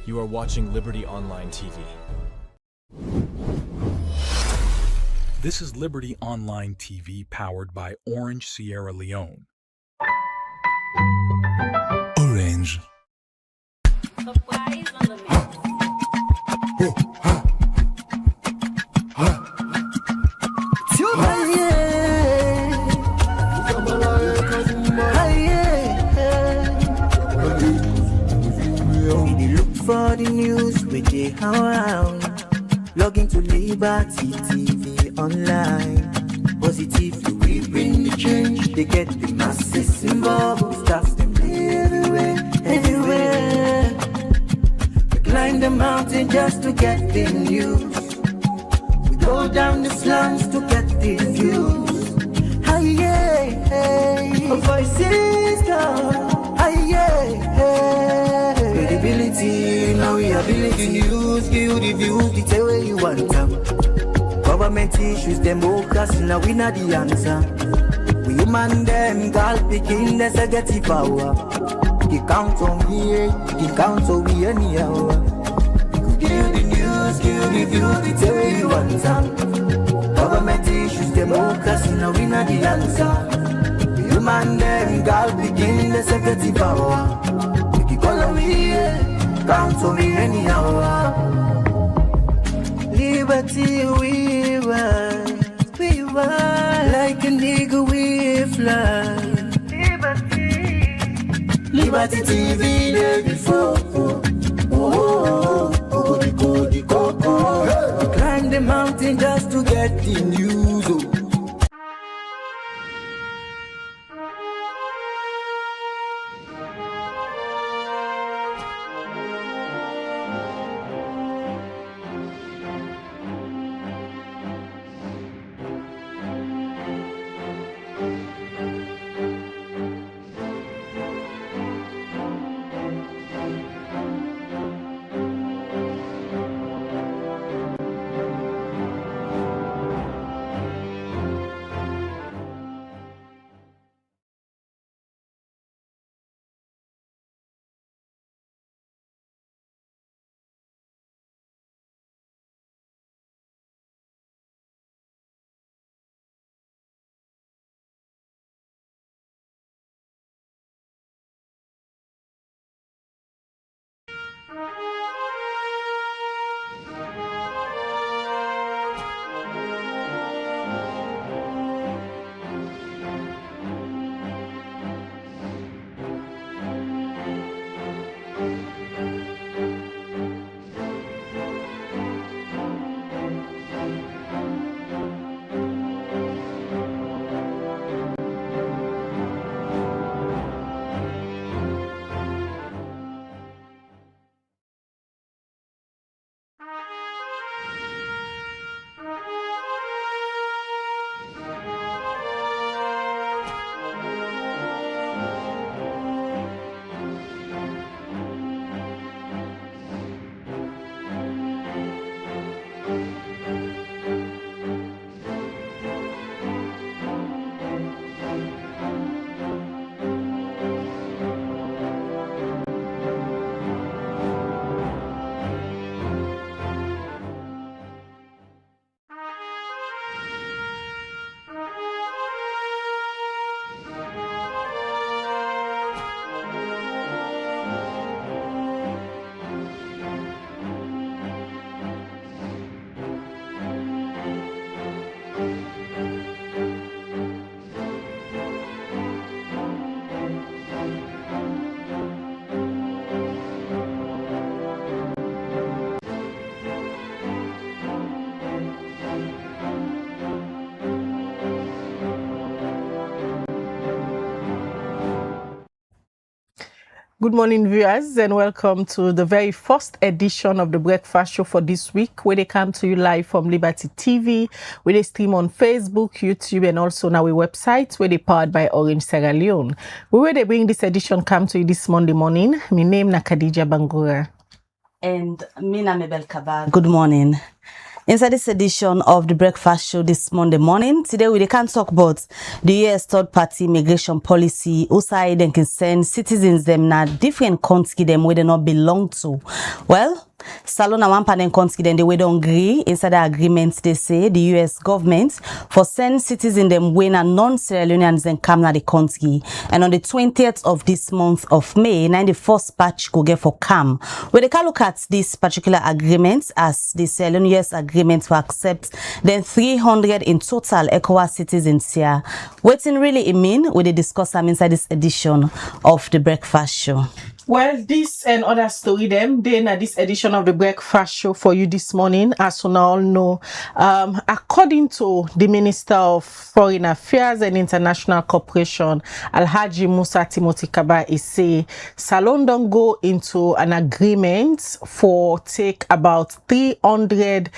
You are watching Liberty Online TV. This is Liberty Online TV powered by Orange Sierra Leone. Orange. For the news we dey around, log into Liberty TV online. Positively we bring the change. They get the masses involved. Staff them everywhere. We climb the mountain just to get the news. We go down the slums to get the views. Hi yeah, voices come. Hi yeah. Credibility, now we ability news, give you the views, the tell where you want them. Government issues, democracy, now we not the answer. We human them, girl picking, let's get the power. You count on me, you count on me anyhow. Give you the news, give you the views, the tell where you want them. Government issues, democracy, now we not the answer. We human them, girl picking, let's get the power. Follow me, count on me anyhow. Liberty we ride, like a nigga we fly. Liberty TV day before. Climb the mountain just to get the news. Good morning, viewers, and welcome to the very first edition of the Breakfast Show for this week, where they come to you live from Liberty TV, where they stream on Facebook, YouTube, and also on our website, where they powered by Orange Sierra Leone. Where they bring this edition come to you this Monday morning. My name is Khadija Bangura. And Mina Mebel Kaba. Good morning. Inside this edition of the Breakfast Show this Monday morning, today we can't talk about the US third-party immigration policy, outside and concern citizens them na different country them where they not belong to. Well, Salon and one panel country then they we don't agree. Inside the agreement, they say the US government for send citizens them when a non-Sierra Leoneans then come na the country. And on the 20th of this month of May, 91st batch go get for come. Where they can look at this particular agreement as the Sierra Leone US agreement to accept then 300 in total ECOWAS citizens here. What's in really it mean? We discuss them inside this edition of the Breakfast Show. Well, this and other story them then at this edition of the Breakfast Show for you this morning, as you all know, according to the Minister of Foreign Affairs and International Cooperation, Alhaji Musa Timothy Kaba, is say Salon don't go into an agreement for take about 300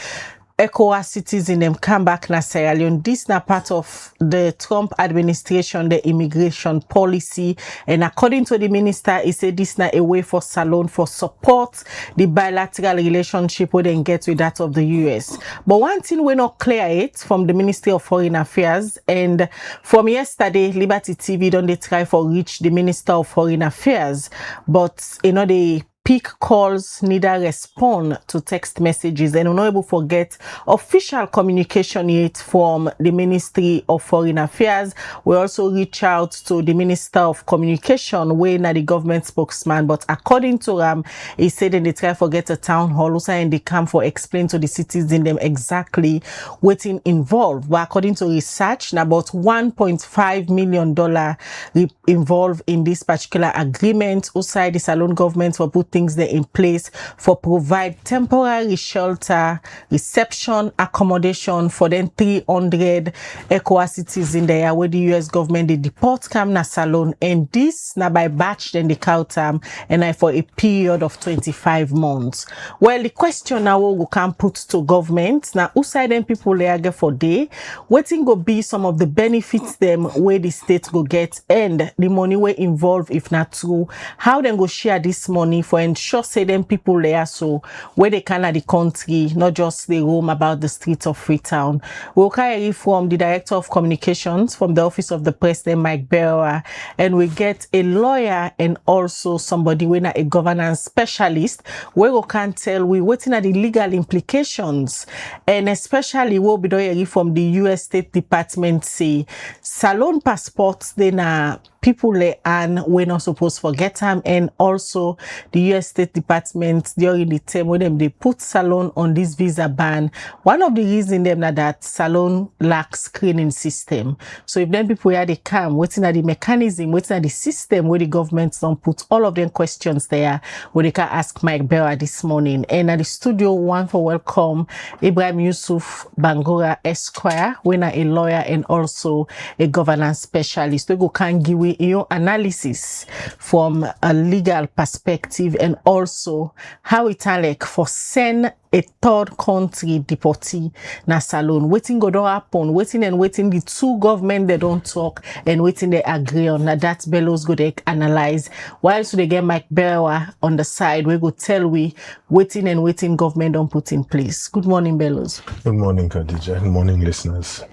ECOWAS citizens them come back na Sierra Leone. This na part of the Trump administration, the immigration policy. And according to the minister, he said this na a way for Salon for support the bilateral relationship we then get with that of the US. But one thing we not clear it from the Ministry of Foreign Affairs, and from yesterday, Liberty TV don't they try for reach the Minister of Foreign Affairs, but they pick calls, neither respond to text messages, and we're not able to forget official communication yet from the Ministry of Foreign Affairs. We also reach out to the Minister of Communication, when the government spokesman, but according to he said that they try to get a town hall also and they come for explain to the citizens them exactly what's involved. But according to research, about $1.5 million involved in this particular agreement outside the Salon government for put things there in place for provide temporary shelter, reception, accommodation for them 300 ECOWAS citizens there where the US government they deport come na Salon, and this na by batch then they count them and for a period of 25 months. Well, the question now we can put to government now outside them people there get for day waiting go be some of the benefits them where the state go get and the money we involved if not true, how them go share this money for ensure say them people there so where they can at the country, not just the roam about the streets of Freetown. We'll carry from the Director of Communications from the Office of the President, Mike Bearer, and we get a lawyer and also somebody when a governance specialist where we can tell we waiting at the legal implications, and especially we'll be doing from the US State Department say Salon passports then people and we're not supposed to forget them, and also the US State Department during the time when they put Salon on this visa ban, one of the reasons them that Salon lacks screening system. So if them people here they come waiting at the mechanism, waiting at the system where the government don't put all of them questions there where they can ask Mike Bearer this morning. And at the studio one for welcome Ibrahim Yusuf Bangura Esquire, when a lawyer and also a governance specialist. We go can give your analysis from a legal perspective and also how it like for send a third country deportee na Salon. Waiting go don't happen, waiting and waiting the two government they don't talk and waiting they agree on. Now that's Bellows go they analyze. While so they get Mike Bearer on the side, we go tell we waiting and waiting government don't put in place. Good morning, Bellows. Good morning, Khadija. Good morning, listeners.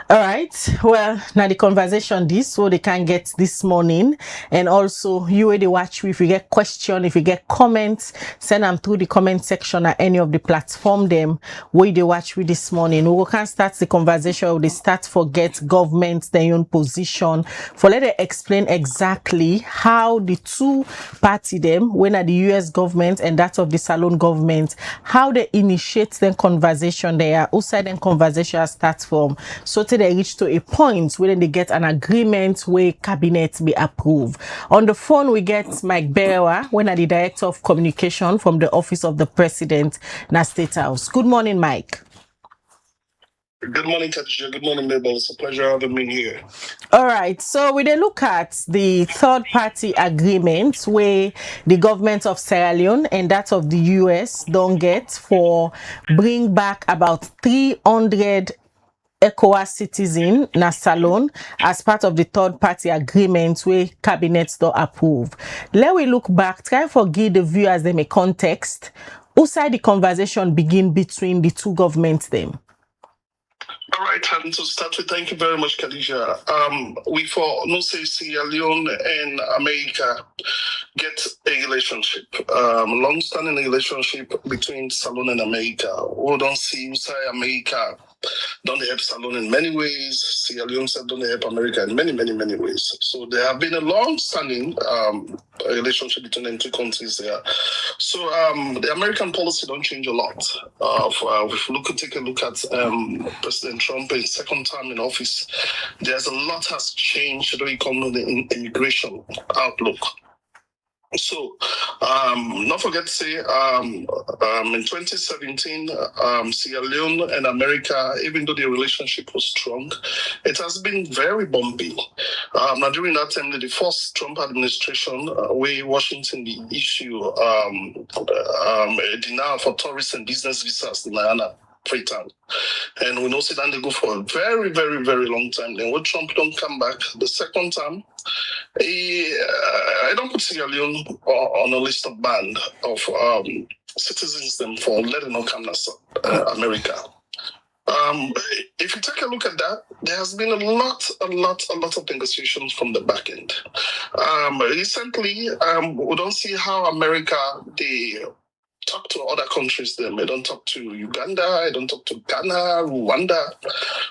All right. Well, now the conversation this what they can get this morning, and also you where they watch if you get question, if you get comments, send them through the comment section at any of the platform them where they watch with this morning. We can start the conversation with the start forget government their own position for let them explain exactly how the two party them when at the US government and that of the Salon government, how they initiate the conversation there, outside the conversation starts from. So till they reach to a point where they get an agreement where cabinet be approved. On the phone we get Mike Bearer, when at the Director of Communication from the Office of the President, na State House. Good morning, Mike. Good morning, Khadija. Good morning, Mabel. It's a pleasure having me here. All right. So we then look at the third-party agreement where the government of Sierra Leone and that of the US don't get for bring back about 300 ECOWAS citizen na Salon as part of the third party agreement where cabinets don't approve. Let we look back, try for give the viewers them a context. outside the conversation begin between the two governments them? All right, and to start with, thank you very much, Khadija. We for no say Sierra Leone and America get a relationship, long-standing relationship between Salone and America. We don't see inside America, don't help Salone in many ways. Sierra Leone said don't help America in many, many, many ways. So there have been a long-standing relationship between the two countries there. So the American policy don't change a lot. If we take a look at President Trump in second term in office, there's a lot has changed when it comes to the immigration outlook. So, not forget to say, in 2017, Sierra Leone and America, even though the relationship was strong, it has been very bumpy. Now, during that time, the first Trump administration, where Washington the issue a denial for tourist and business visas in Guyana, Freetown. And we know that they go for a very, very, very long time. Then when Trump don't come back the second time, I don't put Sierra Leone on a list of ban of citizens them for letting them come to America. If you take a look at that, there has been a lot of negotiations from the back end. Recently, we don't see how America they talk to other countries them. I don't talk to Uganda, I don't talk to Ghana, Rwanda.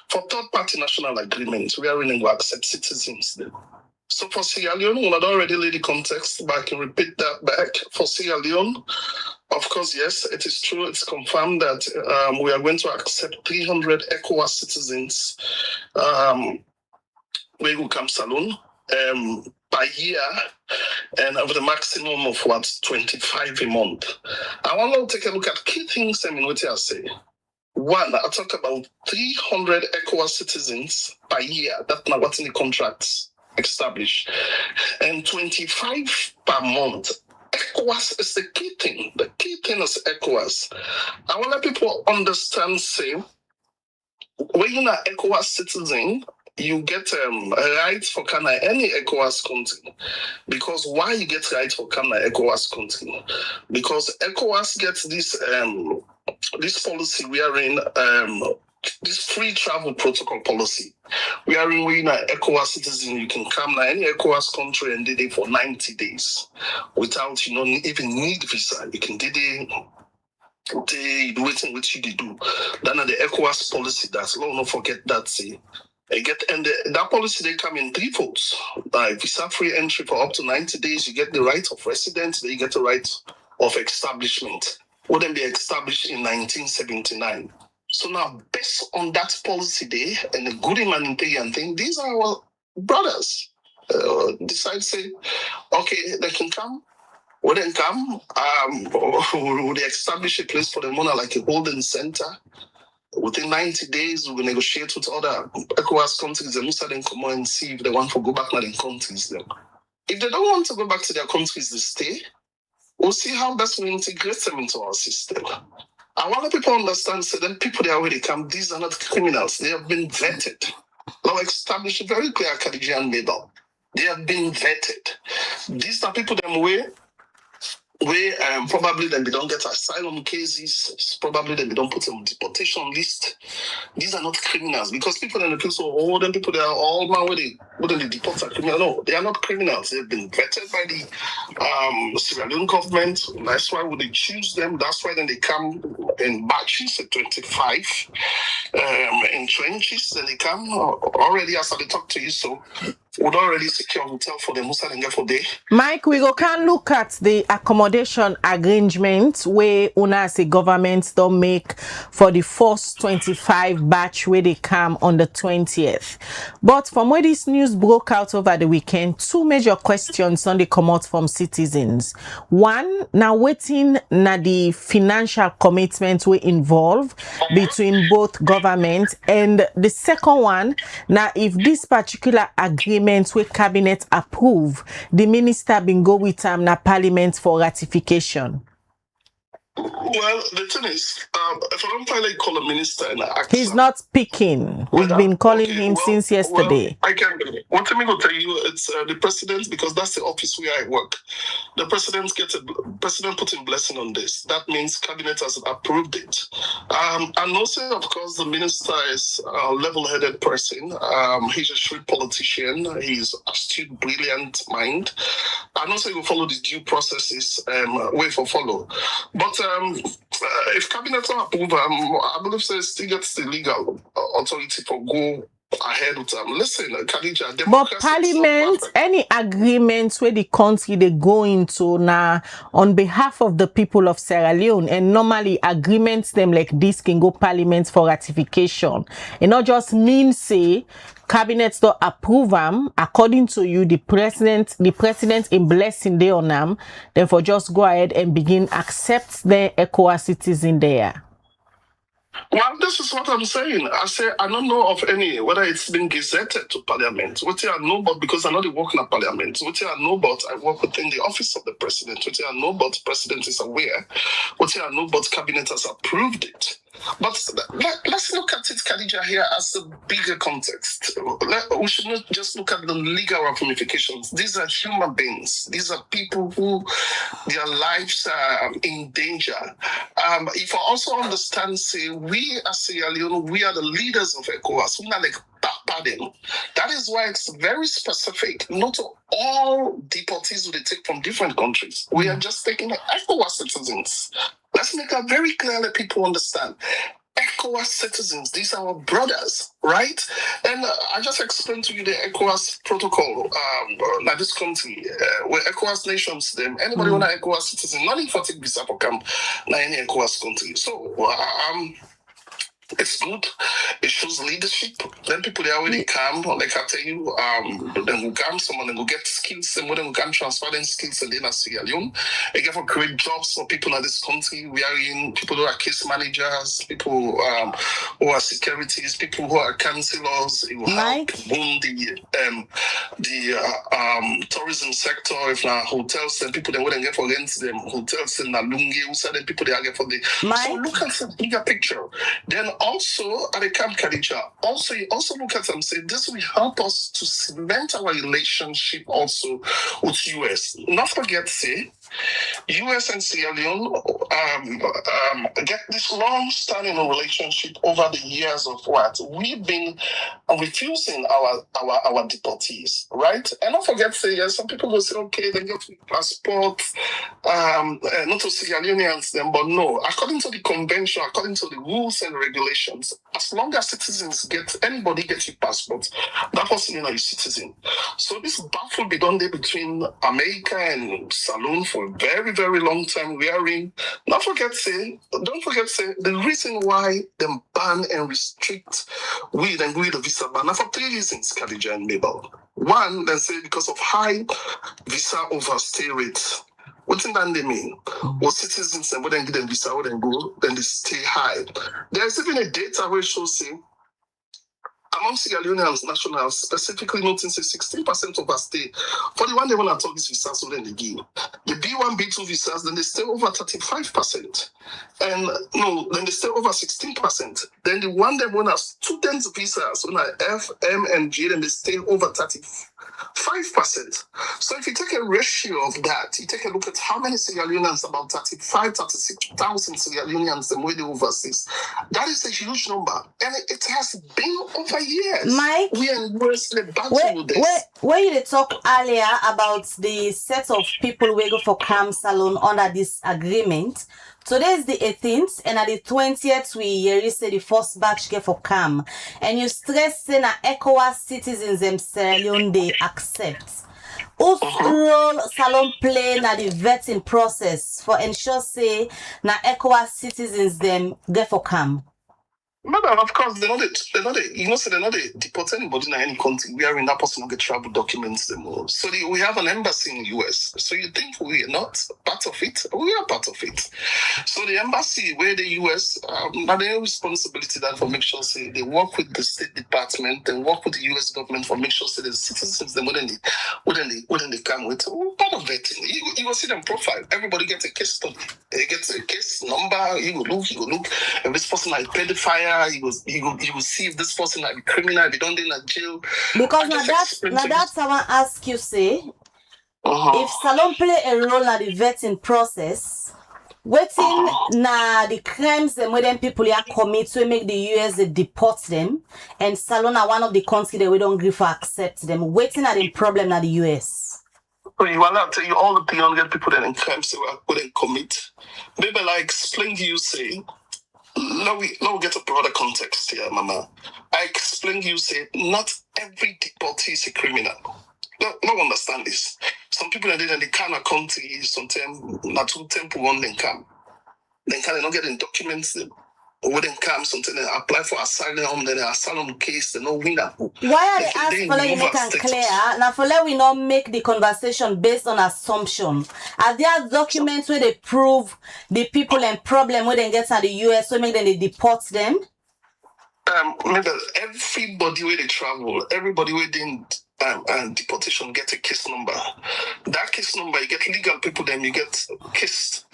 For third-party national agreements, we are willing to accept citizens them. So for Sierra Leone, we had already laid the context, but I can repeat that back. For Sierra Leone, of course, yes, it is true, it's confirmed that we are going to accept 300 ECOWAS citizens where will come Salone per year, and of the maximum of 25 a month. I want to take a look at key things what I say. One, I talk about 300 ECOWAS citizens per year. That's not what's in the contracts established. And 25 per month. ECOWAS is the key thing. The key thing is ECOWAS. I want to let people understand, say, when you're an ECOWAS citizen, you get a right for any ECOWAS country. Because why you get right for ECOWAS country? Because ECOWAS gets this policy wherein this free travel protocol policy. Wherein when you're an ECOWAS citizen, you can come to any ECOWAS country and do it for 90 days without even need visa. You can do it. They do what you do. Then the ECOWAS policy, that's don't forget that. See, that policy they come in three folds. Visa-free entry for up to 90 days. You get the right of residence. Then you get the right of establishment. Wouldn't be established in 1979. So now, based on that policy there and the good humanitarian thing, these are our brothers. Decide say, okay, they can come. When they come, will they establish a place for them like a holding center? Within 90 days, we will negotiate with other ECOWAS countries and then come on and see if they want to go back to their countries. Then. If they don't want to go back to their countries, they stay. We'll see how best we integrate them into our system. I want people to understand, so then people there where they come, these are not criminals. They have been vetted. Now establish a very clear Caribbean label. They have been vetted. These are people them where probably then they don't get asylum cases, probably then they don't put them on deportation list. These are not criminals because people in the people so old and people they are all man where they deport a criminal. No, they are not criminals. They've been vetted by the Sierra Leone government. That's why when they choose them, that's why then they come in batches at 25 in trenches, then they come already as I talk to you, so would already secure hotel for them for day. Mike, we can look at the accommodation arrangement where una as a government don't make for the first 25 batch where they come on the 20th. But from where this news broke out over the weekend, two major questions on the come out from citizens. One, now waiting na the financial commitments we involve between both governments, and the second one, now if this particular agreement where cabinet approve, the minister been go with na parliament for ratification. Well, the thing is, if I don't finally call a minister and ask He's not speaking. We've been calling him since yesterday. I can. What am I going to tell you? It's the president, because that's the office where I work. The president put in blessing on this. That means cabinet has approved it. And also, of course, the minister is a level-headed person. He's a shrewd politician. He's a astute, brilliant mind. And also, he will follow the due processes way for follow. But if cabinet don't approve, I believe so still gets the legal authority for go ahead with them. Listen, Khadija, but parliament, any agreements where the country they go into now on behalf of the people of Sierra Leone, and normally agreements them like this can go parliament for ratification. It not just mean say cabinets don't approve them. According to you, the president in blessing they on them, therefore just go ahead and begin accept the ECOWAS citizen there. Well, this is what I'm saying. I say I don't know of any, whether it's been gazetted to parliament. What I know about, because I know they work in a parliament. What I know about, I work within the office of the president. What I know about, the president is aware. What I know about, cabinet has approved it. But let's look at it, Khadija, here as a bigger context. We should not just look at the legal ramifications. These are human beings. These are people who their lives are in danger. If I also understand, say, we as Sierra Leone, we are the leaders of ECOWAS. We're not like pardon. That is why it's very specific. Not all deportees will take from different countries. We are just taking the ECOWAS citizens. Let's make that very clear, let people understand. ECOWAS citizens, these are our brothers, right? And I just explained to you the ECOWAS protocol, like this country, where ECOWAS nations, them, anybody want an ECOWAS citizen, not even for take visa for camp, not any ECOWAS country. So, it's good. It shows leadership. Then people they already come, like I tell you, then will come, someone then will get skills, and then will come transfer them skills and then Sierra Leone. They get for create jobs for people in this country. We are in people who are case managers, people who are securities, people who are councillors. It will help boom the tourism sector. If now hotels and people they wouldn't get for rent them hotels in Nalungi, so then people they are get for the so look at the bigger picture. Then also at the Camp Khadija, you also look at them and say this will help us to cement our relationship also with US. Not forget, say, US and Sierra Leone get this long-standing relationship over the years of what we've been refusing our deportees, right? And don't forget, say, yes, some people will say, okay, they get passports, not to Sierra Leoneans, them, but no, according to the convention, according to the rules and regulations, as long as citizens anybody gets your passport, that person is a citizen. So this battle be done there between America and Saloon for a very, very long time. Don't forget, say, the reason why them ban and restrict the visa ban, now for 3 reasons, Khadija and Mabel. One, they say because of high visa overstay rates. What does that mean? Well, citizens and wouldn't get them visa, wouldn't go, then they stay high. There's even a data where it shows, say, among Sierra Leoneans nationals, specifically noting say 16% overstay. For the one they want to talk is visas, so then they give. The B1, B2 visas, then they stay over 35%. And no, then they stay over 16%. Then the one they want students visas, so now F, M, and G, then they stay over 35%. So if you take a ratio of that, you take a look at how many Sierra Leoneans, about 36,000 Sierra Leoneans, the way they overseas. That is a huge number. And it has been over years. Mike, we are worse the battle with this. Where you talk earlier about the set of people we go for Camp Salon under this agreement. Today is the 18th, and at the 20th, we say the first batch get for Camp. And you stress say na ECOWAS citizens them Sierra Leone they accept. Whose role Salon play na the vetting process for ensure say na ECOWAS citizens them get for Camp? Madam, of course, they're not deport anybody in any country. We are in that person who get travel documents them all. So we have an embassy in the US. So you think we are not part part of it. We are part of it. So the embassy, where the US, now their responsibility that for make sure say they work with the State Department and work with the US government for make sure say the citizens them wouldn't they come with part of vetting. You will see them profile. Everybody gets a case study. They get a case number. You will look. If this person like pedophile, you will see if this person like criminal. If they don't in a jail. Because now that's someone ask you say. If Salon play a role in the vetting process, waiting na the crimes them where them people are commit to make the US they deport them, and Salon are one of the countries that we don't agree for accept them. Waiting at the problem na the US. So you allow tell you all the young people that in crimes they wouldn't commit. Maybe like explain to you say. Now we get a broader context here, Mama. I explain to you say not every deportee is a criminal. No understand this. Some people that they can't country, sometimes not too temple one then come. Then can they not get in documents or when they come, sometimes they apply for asylum, then the asylum case, they no win that. Why are they ask for let you make it clear? Now for let we not make the conversation based on assumption. Are there documents where they prove the people and problem where they get to the US so make them they deport them? Maybe everybody where they travel, everybody where they and deportation get a case number. That case number, you get legal people, then you get case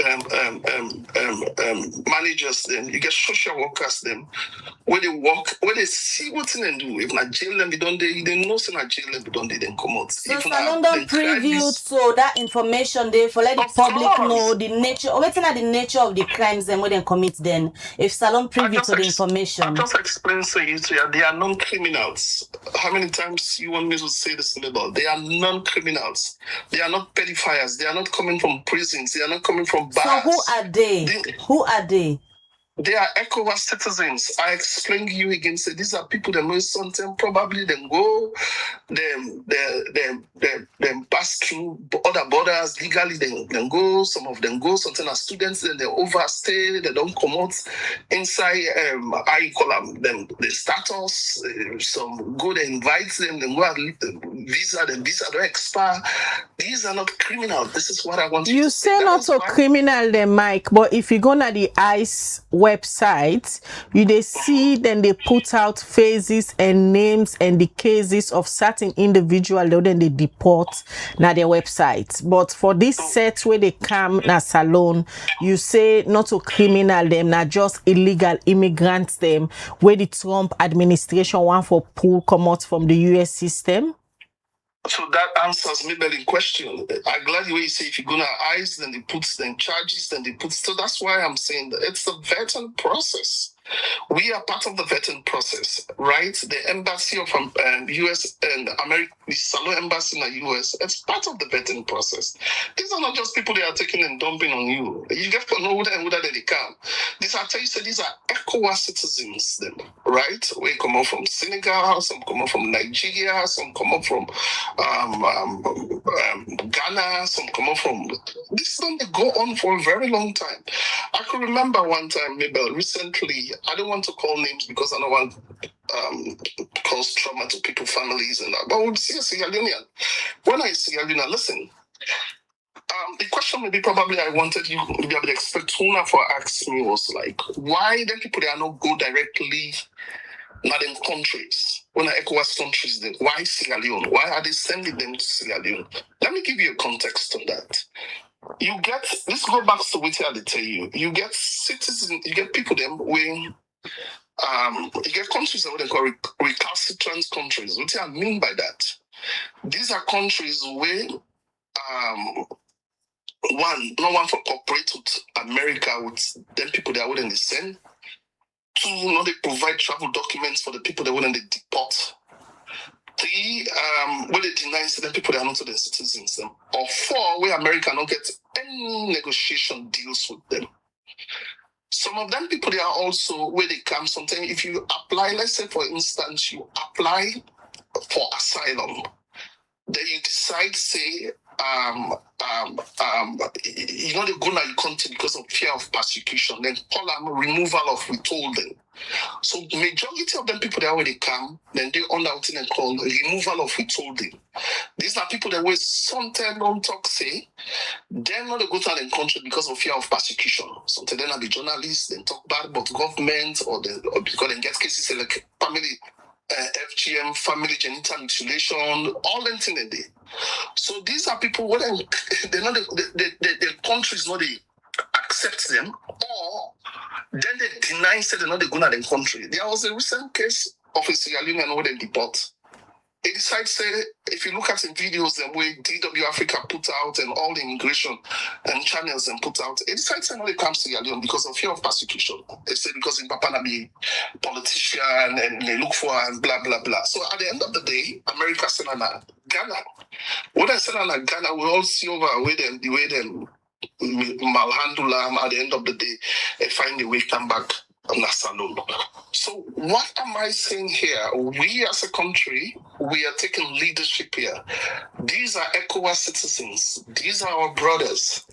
managers, then you get social workers, then where they work, where they see what they do. If not jail them, they know say not jail them, they then come out. So London preview so that information they for let the public know the nature, waiting at the nature of the crimes and where they commit. Then if Salon preview to the information, I just explain to you, they are non-criminals. How many times you want me to say this in the law? They are non-criminals. They are not pedophiles. They are not coming from prisons. They are not coming from bars. So who are they? Who are they? They are ECOWAS citizens. I explained to you again. Say these are people that most sometimes probably then go, them pass through other borders legally. Then go. Some of them go. Sometimes as students, then they overstay. They don't come out inside. I call them the status. Some go. They invite them. Then go and visa. Then visa don't expire. These are not criminals. This is what I want you to say. You say not so criminal, then Mike. But if you go to the ICE website, you they see then they put out faces and names and the cases of certain individual then they deport na their website. But for this set where they come na Salon, you say not so criminal them, not just illegal immigrants them where the Trump administration want for pull come out from the US system. So that answers me in question. I'm glad you say if you're gonna ICE, then they put then charges, then they put. So that's why I'm saying that it's the vetting process. We are part of the vetting process, right? The embassy of US and America, the Salon embassy in the US, it's part of the vetting process. These are not just people they are taking and dumping on you. You get to know who they come. These are, tell you, say these are ECOWAS citizens, then, right? We come up from Senegal, some come up from Nigeria, some come up from Ghana, some come up from. This thing they go on for a very long time. I could remember one time, Mabel, recently. I don't want to call names because I don't want cause trauma to people's families and that. But we'll see a Sierra Leonean. When I see Sierra Leonean, listen. The question maybe probably I wanted you to be able to expect Tuna for ask me was like, why then people they are not go directly not in countries? When I ECOWAS countries, then why Sierra Leone? Why are they sending them to Sierra Leone? Let me give you a context on that. You get, let's go back to what I tell you. You get citizens, you get people them when you get countries that what they call recalcitrant countries. What do I mean by that? These are countries where no one for cooperate with America with them people that wouldn't send. Two, they provide travel documents for the people that wouldn't deport. Three, where they deny certain people that are not their citizens. Them. Or four, where America don't get any negotiation deals with them. Some of them people, they are also where they come. Sometimes if you apply, let's say for instance, you apply for asylum, then you decide, say, you know, they go to the country because of fear of persecution, then removal of withholding. So majority of them people that when they come, then they on out and call removal of withholding. These are people that were sometimes don't talk say, they're not go to the country because of fear of persecution. Sometimes they'll be journalists, then talk bad about government or because they get cases like family FGM, family genital mutilation, all them things they do. So these are people where they're not the countries not they accept them, or then they deny say they're not they go to the country. There was a recent case of a Sierra Leonean where they deport. They decide say if you look at the videos the way DW Africa put out and all the immigration and channels and put out, they decide say no they come to Sierra Leone because of fear of persecution. They say because in Papa na be politician and they look for and blah blah blah. So at the end of the day, America send on Ghana. What I said on Ghana, we all see over the way them malhandle at the end of the day, they find a way come back on a salon. So what am I saying here? We as a country, we are taking leadership here. These are ECOWAS citizens. These are our brothers.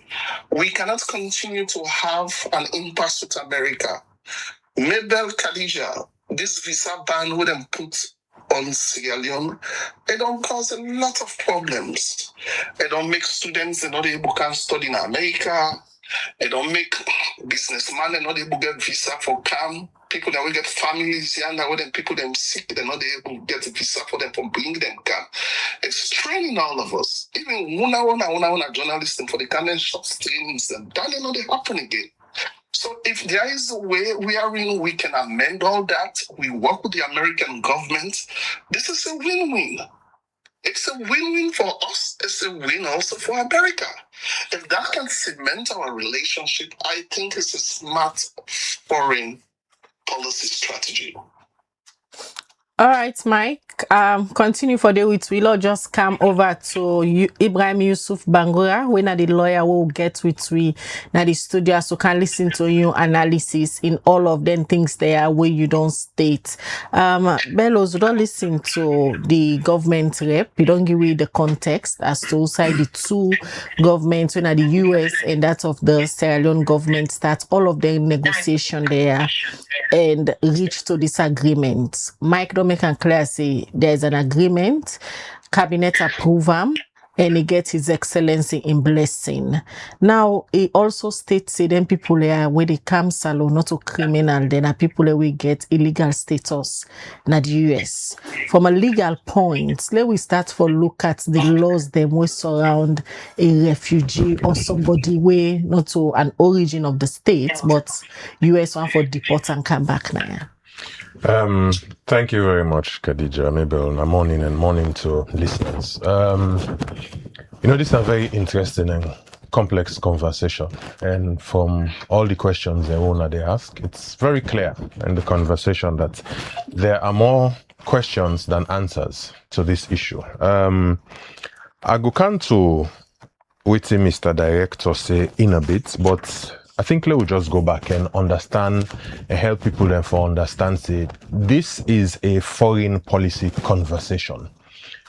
We cannot continue to have an impasse with America. Mabel Khadija, this visa ban would them put on Sierra Leone, it don't cause a lot of problems. It don't make students they're not able to study in America. It don't make businessmen they're not able to get visa for come. People that will get families here and when people them sick, they're not able to get a visa for them for bring them come. It's training all of us. Even one journalists and for the Ghanaian shop streams and that will not happen again. So if there is a way we can amend all that, we work with the American government, this is a win-win. It's a win-win for us. It's a win also for America. If that can cement our relationship, I think it's a smart foreign policy strategy. All right, Mike. Continue for the week. We'll just come over to Ibrahim Yusuf Bangura, when the lawyer will get with we now the studio so can listen to your analysis in all of them things there where you don't state. Bellows, you don't listen to the government rep. You don't give you the context as to side the two governments, when the US and that of the Sierra Leone government start all of the negotiation there and reach to disagreements. Mike don't make it clear say there's an agreement, cabinet approve them, and he gets his excellency in blessing. Now he also states say them people there where they come salon not to criminal, then are people that we get illegal status in the US. From a legal point, let we start for look at the laws them we surround a refugee or somebody way not to an origin of the state, but US one for deport and come back now. Thank you very much, Khadija, Mabel. Morning to listeners. This is a very interesting and complex conversation. And from all the questions they ask, it's very clear in the conversation that there are more questions than answers to this issue. I go come to what Mr. Director say in a bit, but I think let me just go back and understand and help people therefore understand say this is a foreign policy conversation.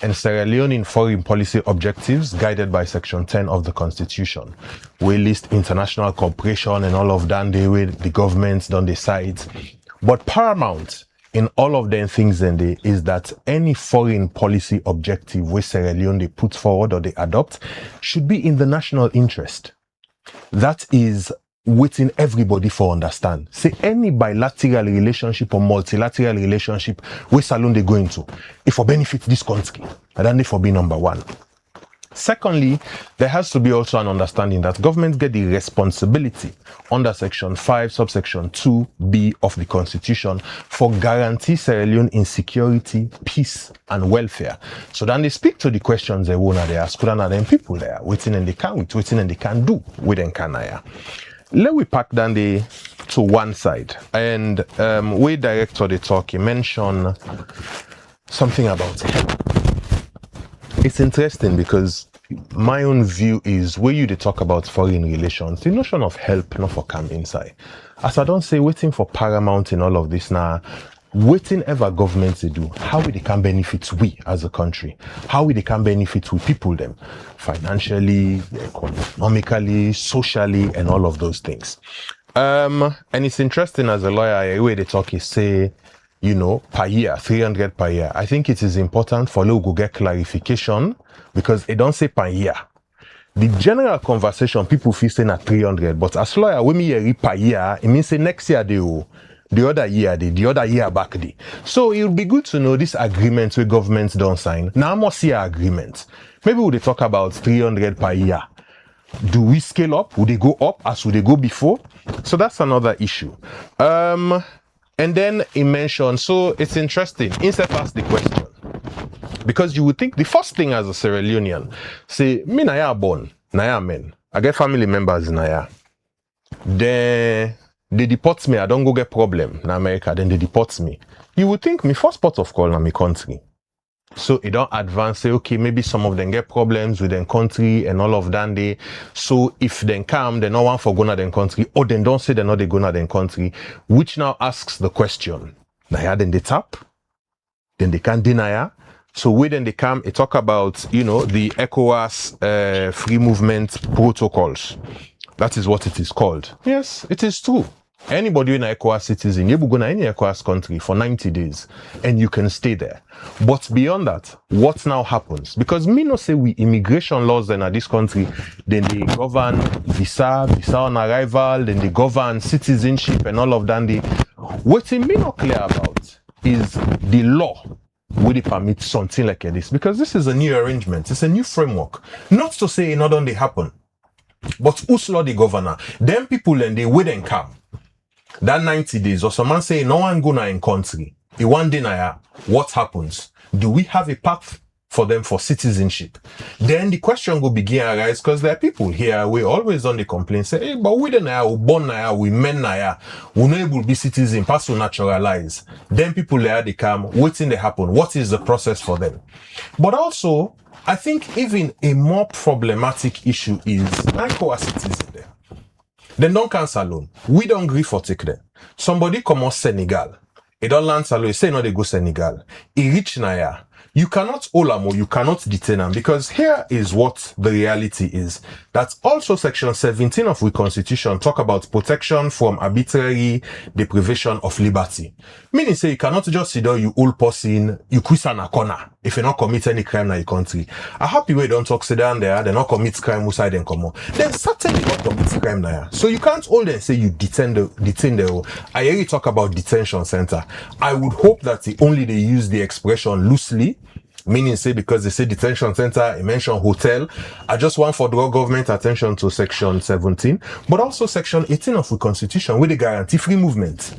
And Sierra Leone in foreign policy objectives guided by Section 10 of the Constitution. We list international cooperation and all of that the governments don't decide. But paramount in all of them things is that any foreign policy objective which Sierra Leone they put forward or they adopt should be in the national interest. That is waiting everybody for understand. Say any bilateral relationship or multilateral relationship where Salon they go into, if for benefit this country, and then they for be number one. Secondly, there has to be also an understanding that governments get the responsibility under Section 5, subsection 2B of the Constitution for guarantee Sierra Leone in security, peace, and welfare. So then they speak to the questions they want to ask, and then people there, waiting and they can do within Canaya. Let we pack down to one side. And we director the talk, he mentioned something about help. It's interesting because my own view is where you talk about foreign relations, the notion of help not for come inside. As I don't say waiting for paramount in all of this now, waiting ever government they do, how they can benefit we as a country, how they can benefit we people them, financially, economically, socially, and all of those things. And it's interesting as a lawyer, the way they talk is say, you know, per year, 300 per year. I think it is important for you to get clarification because it don't say per year. The general conversation, people feel saying at 300, but as lawyer, when me hear per year, it means say next year they will. The other year, the other year back. So it would be good to know this agreement where governments don't sign. Now I must see an agreement. Maybe would they talk about 300 per year? Do we scale up? Would they go up as would they go before? So that's another issue. And then he mentioned, so it's interesting. Instead ask the question. Because you would think the first thing as a Sierra Leonean, say, me naya born, naya men. I get family members in naya. They deport me, I don't go get problem in America, then they deport me. You would think me first port of call in my country. So it don't advance, say, okay, maybe some of them get problems with their country and all of that day. So if they come, they no one for go to their country, or they don't say they're not they go to their country, which now asks the question. Now then they tap, then they can't deny. So when they come, it talk about, you know, the ECOWAS free movement protocols. That is what it is called. Yes, it is true. Anybody in an ECOWAS citizen, you go to any ECOWAS country for 90 days and you can stay there. But beyond that, what now happens? Because me no say we immigration laws then at this country, then they govern visa on arrival, then they govern citizenship and all of that. What me not clear about is the law would it permit something like this? Because this is a new arrangement, it's a new framework. Not to say it not only happen, but who's law the governor? Them people and they wait and come. That 90 days, or someone say no one gonna in country. A one day, what happens? Do we have a path for them for citizenship? Then the question will begin arise because there are people here we always on the complaint say, hey, but we we born we men we not able to be citizen, pass to naturalize. Then people there they come, waiting they happen. What is the process for them? But also, I think even a more problematic issue is ECOWAS citizen there. Then don't cancel alone. We don't agree for take them. Somebody come on Senegal. He don't land alone. Say no, they go Senegal. He reach Naya. You cannot hold them or you cannot detain them because here is what the reality is. That's also section 17 of the Constitution talk about protection from arbitrary deprivation of liberty. Meaning say you cannot just sit down, you old person, you quit in a corner if you not commit any crime in your country. A happy way don't talk sit down there, they not commit crime outside and come on. Then certainly not commit crime there. So you can't hold and say you detain the I hear you talk about detention center. I would hope that only they use the expression loosely. Meaning say because they say detention center, it mentioned hotel. I just want for draw government attention to section 17, but also section 18 of the Constitution where they guarantee free movement.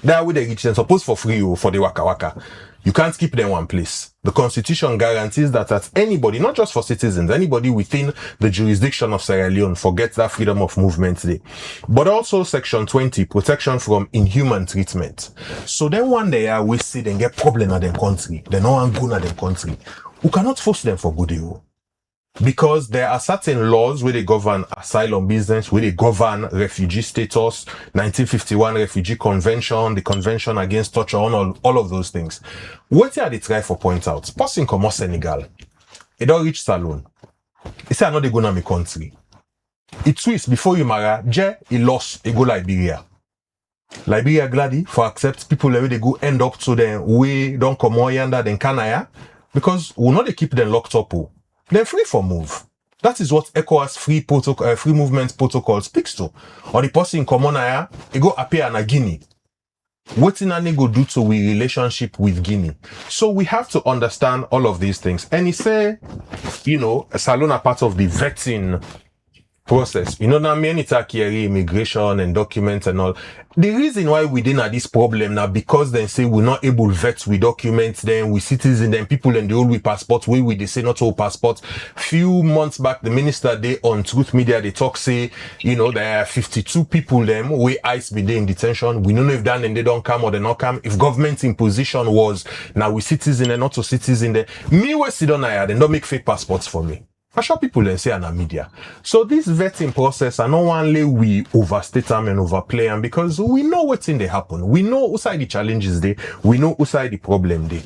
That way they reach them supposed for free or for the waka waka. You can't keep them one place. The Constitution guarantees that anybody, not just for citizens, anybody within the jurisdiction of Sierra Leone forgets that freedom of movement day. But also section 20, protection from inhuman treatment. So then one day we see them get problem at their country. They no one go at their country. We cannot force them for good deal. Because there are certain laws where they govern asylum business, where they govern refugee status, 1951 Refugee Convention, the Convention Against Torture, all of those things. What are they try for point out? Person come out Senegal. It don't reach Salon. He say I know they go to my country. It twist before you marry, he lost, he go Liberia. Liberia glady for accept people where they go end up to them, we don't come more yonder than Canada, because we know they keep them locked up. They're free for move. That is what ECOWAS free movement protocol speaks to. Or the person in common area, he go appear in Guinea. What in any go do to we relationship with Guinea? So we have to understand all of these things. And he say, you know, Salona part of the vetting process. You know, now many carry immigration and documents and all. The reason why we didn't have this problem now because they say we're not able to vet with documents, then we citizens, then people and the old with passport, we they say not all passport. Few months back, the minister they on Truth Media, they talk say, you know, there are 52 people them where ICE be there in detention. We don't know if that and they don't come or they not come. If government imposition was now we citizen and not to citizen there. Me we sit on here, they don't make fake passports for me. I sure people say in the media. So this vetting process, I know only we overstate them and overplay them because we know what's in they happen. We know who side the challenges they, we know who side the problem they.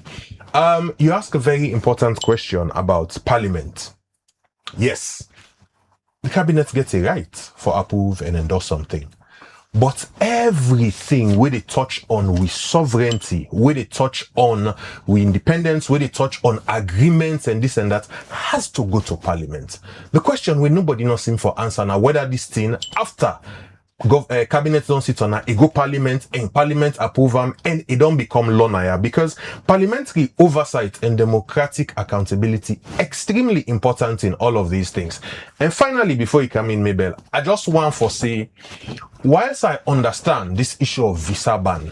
You ask a very important question about parliament. Yes, the cabinet gets a right for approve and endorse something. But everything where they touch on with sovereignty, where they touch on with independence, where they touch on agreements and this and that has to go to parliament. The question where nobody knows him for answer now, whether this thing after cabinet don't sit on it go parliament and parliament approve them and it don't become law now because parliamentary oversight and democratic accountability extremely important in all of these things. And finally, before you come in, Mabel, I just want to say, whilst I understand this issue of visa ban,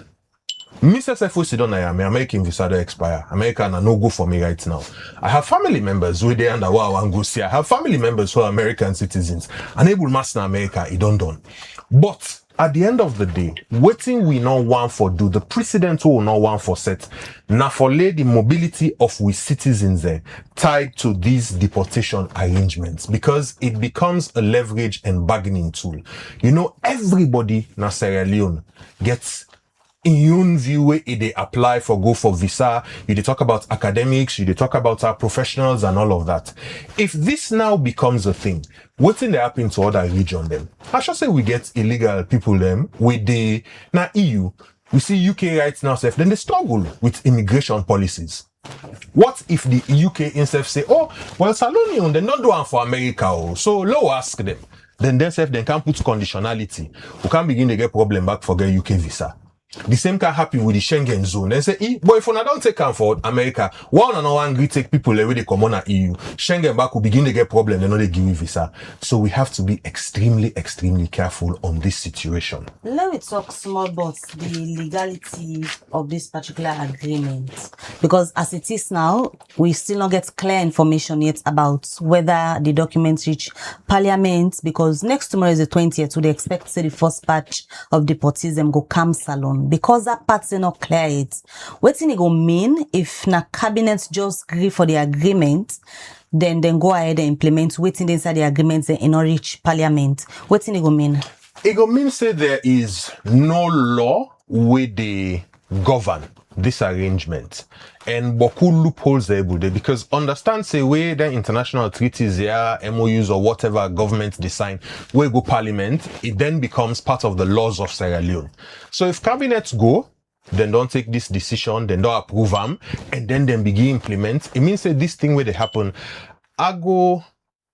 Mr. Sefo Sidonaya, my American visa don't expire. American are no go for me right now. I have family members who they under wow and go see. I have family members who are American citizens. Unable master America, it don't done. But at the end of the day, waiting we not want for do the precedent who not want for set. Now for lay the mobility of we citizens there tied to these deportation arrangements because it becomes a leverage and bargaining tool. You know, everybody na Sierra Leone gets in your own view where they apply for go for visa, you they talk about academics, you they talk about our professionals and all of that. If this now becomes a thing, what's in the happen to other region then? I should say we get illegal people them with the now EU. We see UK right now, then they struggle with immigration policies. What if the UK instead say, oh, well, Salonian, they not do one for America, so low ask them. Then themselves they can't put conditionality. We can't begin to get problem back for get UK visa. The same can happen with the Schengen zone. They say, but if we don't take them for America, one and one agree take people away they come on at EU. Schengen back will begin to get problem, they know they give you visa. So we have to be extremely, extremely careful on this situation. Let me talk small about the legality of this particular agreement. Because as it is now, we still not get clear information yet about whether the documents reach Parliament, because next tomorrow is the 20th, so they expect to see the first batch of deportees them go come salon. Because that part's not clear yet. What it go mean if na cabinet just agree for the agreement, then go ahead and implement waiting inside the agreement and not reach Parliament? What it go mean? It go mean say there is no law where they govern this arrangement. And beaucoup loopholes there, because understand say where the international treaties here, MOUs or whatever government design, where go parliament, it then becomes part of the laws of Sierra Leone. So if cabinets go, then don't take this decision, then don't approve them, and then begin implement, it means that this thing where they happen, I go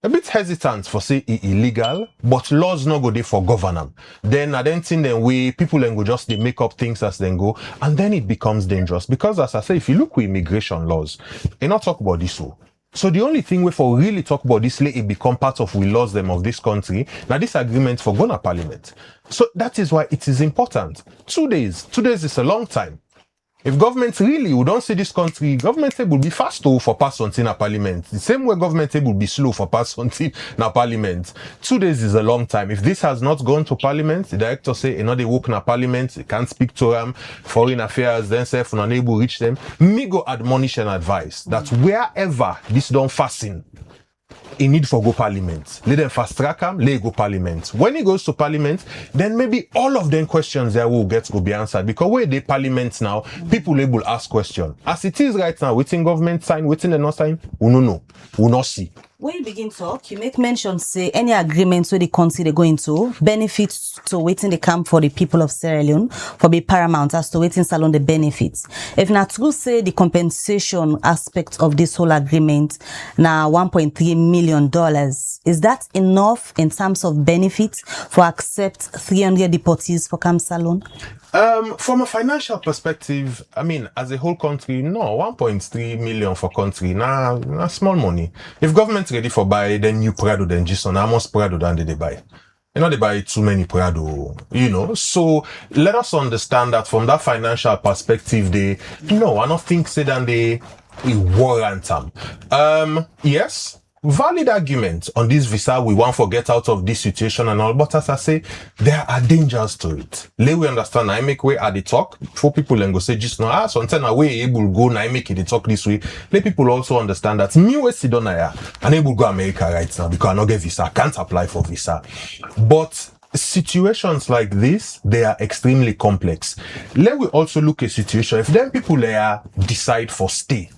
a bit hesitant for say illegal, but laws not go there for governance. Then I don't think then we people then go just they make up things as then go, and then it becomes dangerous. Because as I say, if you look with immigration laws, they not talk about this so. So the only thing we for really talk about this it become part of we laws them of this country. Now this agreement for Ghana Parliament. So that is why it is important. 2 days. 2 days is a long time. If government really we don't see this country, government will be fast for pass something in parliament. The same way government will be slow for pass something in parliament. 2 days is a long time. If this has not gone to parliament, the director say they work in parliament, they can't speak to them, foreign affairs, then say if unable to reach them. Me go admonish and advise that wherever this don't fasten, in need for go parliament. Let them fast track him, let go parliament. When he goes to parliament, then maybe all of them questions there will get to be answered. Because where they parliament now, people able ask questions. As it is right now, waiting government sign, waiting the not sign, we don't know. We not see. When you begin talk, you make mention say any agreements where the country they go into benefits to waiting the camp for the people of Sierra Leone for be paramount as to waiting salon the benefits. If not to say the compensation aspect of this whole agreement now $1.3 million, is that enough in terms of benefits for accept 300 deportees for camp salon? From a financial perspective, I mean, as a whole country, no, 1.3 million for country, nah, small money. If government ready for buy, then you Prado, then Jason, how much Prado than they buy? You know, they buy too many Prado, you know. So let us understand that from that financial perspective, I don't think say that they warrant them. Yes, valid argument on this visa. We want to get out of this situation and all, but as I say, there are dangers to it. Let we understand. I make way at the talk for people and go say just now. Sometimes I way able go. I make it the talk this way. Let people also understand that me we sit down here and able go America right now because I not get visa. I can't apply for visa, but situations like this, they are extremely complex. Let we also look at situation. If then people there decide for stay,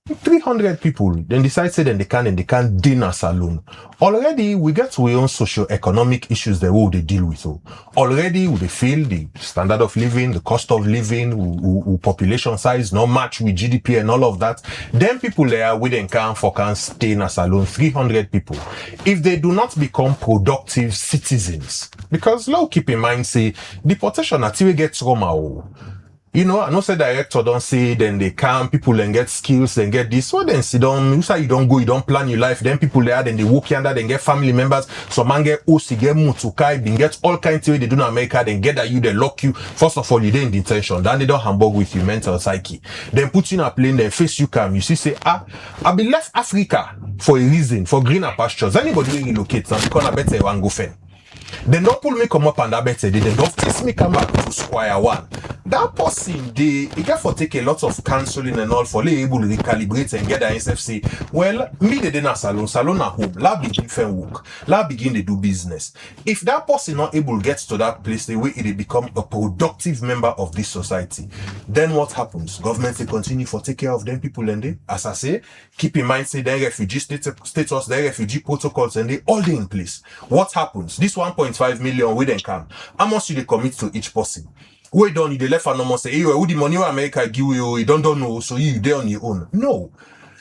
300 people, then decide say then they can dinner saloon. Already we get to our own socio-economic issues that we deal with. So already we feel the standard of living, the cost of living, population size not match with GDP and all of that. Then people there we then can stay in a saloon, 300 people. If they do not become productive citizens, because now keep in mind say deportation until we get trauma. You know, I know say director don't say then they come, people then get skills, then get this. So then sit down, you say you don't go, you don't plan your life, then people there, then they walk under, then get family members, some man get OC, get Mutukai, then get all kinds of way they do in America, then get at you, they lock you. First of all, you there in detention, then they don't hamburg with you, mental psyche. Then put you in a plane, then face you come, you see say, I be left Africa for a reason, for greener pastures. Anybody will relocate, now because I bet one go fen. Then don't pull me come up and I bet they don't face me come back to square one. That person, he get for take a lot of counseling and all for able to recalibrate and get the SFC. Well, me they didn't salon at home, la begin different work, la begin to do business. If that person not able to get to that place, the way it become a productive member of this society, then what happens? Government will continue for take care of them people and they, as I say, keep in mind say their refugee status, their refugee protocols and they all they in place. What happens? This 1.5 million we then come. How much do they commit to each person? We don't need the left and no more say, hey, who the money America give you don't know, so you there on your own. No.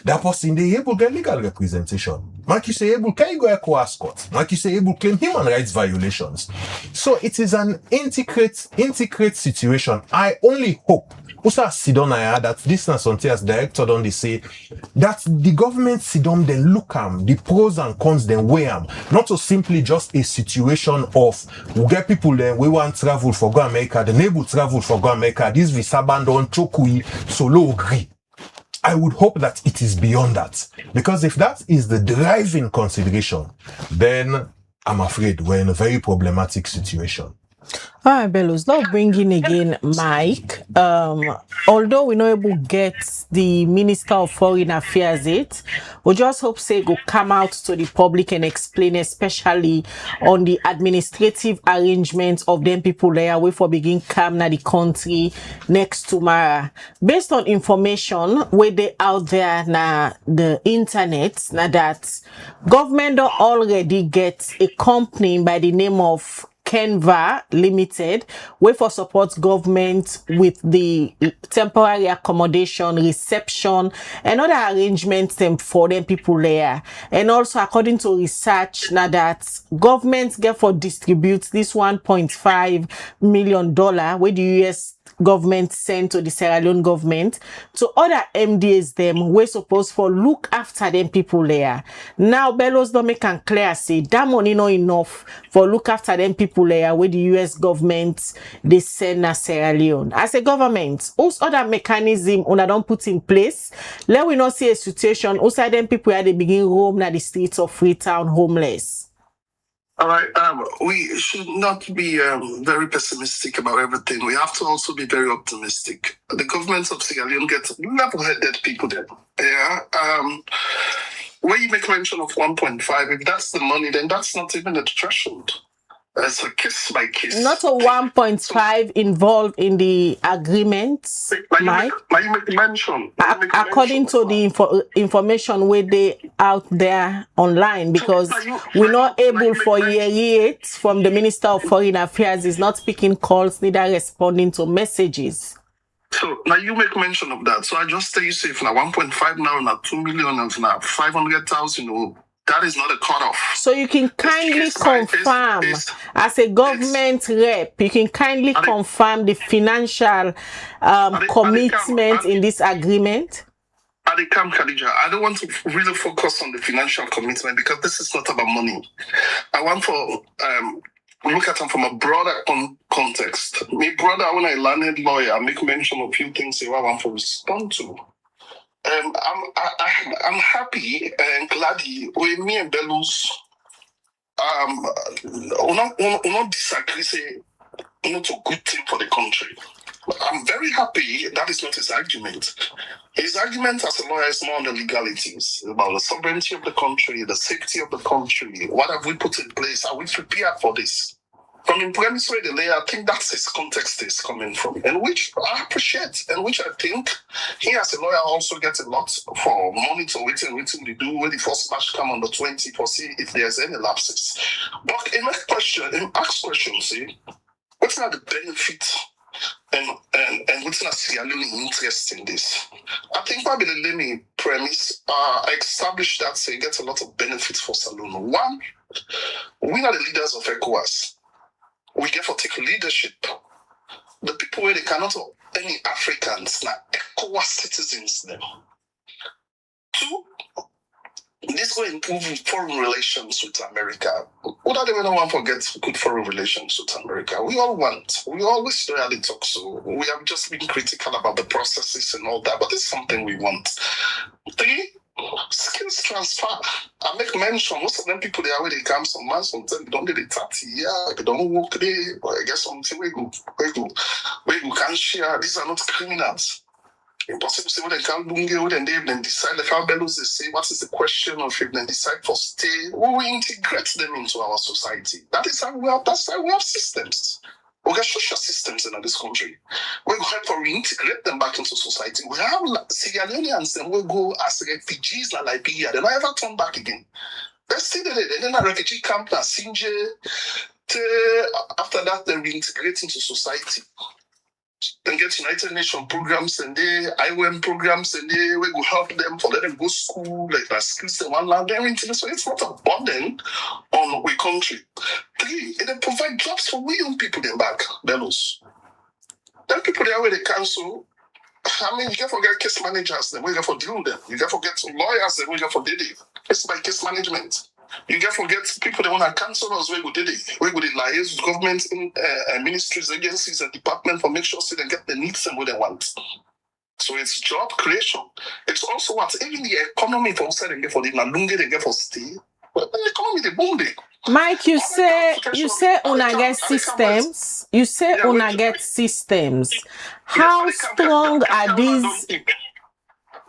That person they able get legal representation. Like you say able can you go ECOWAS court? Like you say able claim human rights violations. So it is an integrate situation. I only hope also sit down that this is something as director don't they say that the government sit down then look the pros and cons then weigh not so simply just a situation of we get people then we want travel for go America, the neighbor travel for go America, this visa ban don't choke we solo agree. I would hope that it is beyond that. Because if that is the driving consideration, then I'm afraid we're in a very problematic situation. All right, Bellows, now bring in again Mike. Although we not able to get the Minister of Foreign Affairs we just hope say go come out to the public and explain, especially on the administrative arrangements of them people there way for begin come na the country next tomorrow. Based on information where they out there na the internet, na that government don't already get a company by the name of Canva Limited, way for support government with the temporary accommodation, reception, and other arrangements them for them people there. And also according to research, now that government get for distribute this $1.5 million where the US government sent to the Sierra Leone government to other MDAs them we supposed for look after them people there. Now Bellows don't make and clear say that money not enough for look after them people there where the US government they send na Sierra Leone. As a government, whose other mechanism una don't put in place, let we not see a situation outside them people where they begin roam na the streets of Freetown homeless. All right, we should not be very pessimistic about everything. We have to also be very optimistic. The government of Sierra Leone gets level-headed people there. Yeah. When you make mention of 1.5, if that's the money, then that's not even a threshold. It's a case by case. Not a 1.5 involved in the agreement, Mike. You make mention. According to the information where they out there online, because we're not able for year from the Minister of Foreign Affairs is not speaking calls, neither responding to messages. So now you make mention of that. So I just tell you safe now 1.5 now 2 million and now 500,000. That is not a cutoff. So you can kindly confirm, as a government rep, you can kindly confirm the financial commitment in this agreement? Khadija, I don't want to really focus on the financial commitment because this is not about money. I want to look at them from a broader context. Me brother, when I landed lawyer, I make mention of a few things I want to respond to. I'm happy and glad with me and Belus we not disagree say not a good thing for the country. I'm very happy that is not his argument. His argument as a lawyer is more on the legalities, about the sovereignty of the country, the safety of the country. What have we put in place? Are we prepared for this? From the premise where the layer, I think that's his context is coming from, and which I appreciate, and which I think he as a lawyer also gets a lot for monitor waiting we do when the first match come on the 20 for see if there's any lapses. But in ask questions, see, what's not the benefit and what's not really interest in this? I think probably the Leone premise I established that say get a lot of benefits for Saloon. One, we are the leaders of ECOWAS. We get for take leadership. The people where they cannot any Africans, now ECOWAS citizens them. Two, this will improve foreign relations with America. What are they when no one forgets good foreign relations with America? We all want. We always really talk so. We have just been critical about the processes and all that, but it's something we want. Three, skills transfer. I make mention, most of them people they are where they come some months, sometimes they don't do the 30 years, they don't work there, but I guess something we can share. These are not criminals. Impossible to say what they can't do, then they decide the how bellows they say, what is the question of if they decide for stay, we will integrate them into our society. That is how we have systems. We got social systems in this country. We help to reintegrate them back into society. We have Sierra Leoneans, then we go as refugees in Liberia. They don't ever turn back again. They're still there. They're in a refugee camp at Sinje. After that, they reintegrate into society. Then get United Nations programs and IOM programs and we will help them for let them go to school, like that skills and one land everything. So it's not a burden on we country. Three, and they provide jobs for we young people then back, bellows. Then people there where they cancel. I mean, you can forget case managers, then we can for deal with them. You can forget lawyers, then we can for did it. It's by case management. You can forget people that want to cancel us. We did it. We would liaise with government ministries, agencies, and departments for make sure so they get the needs and what they want. So it's job creation. It's also what even the economy for outside and get for the Nalunge they get for stay. Well, the economy they boom they. Mike, you say una get systems. You say una get systems. How strong are these?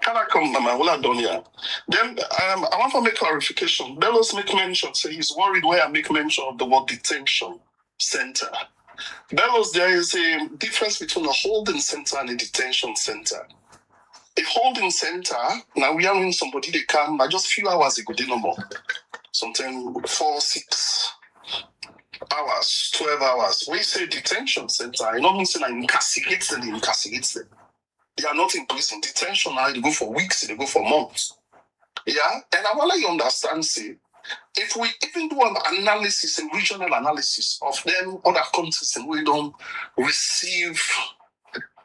Can I come, Mama? Well, I done here. Then I want to make clarification. Bellows make mention, say he's worried where I make mention of the word detention center. Bellows, there is a difference between a holding center and a detention center. A holding center, now we are in somebody they come, just few hours ago, they no more. Sometimes 4, 6 hours, 12 hours. We say detention center, you know, means I incarcerate them. They are not in prison. Detention now, they go for weeks, they go for months. Yeah? And I want to let you understand, say, if we even do an analysis, a regional analysis of them, other countries, and we don't receive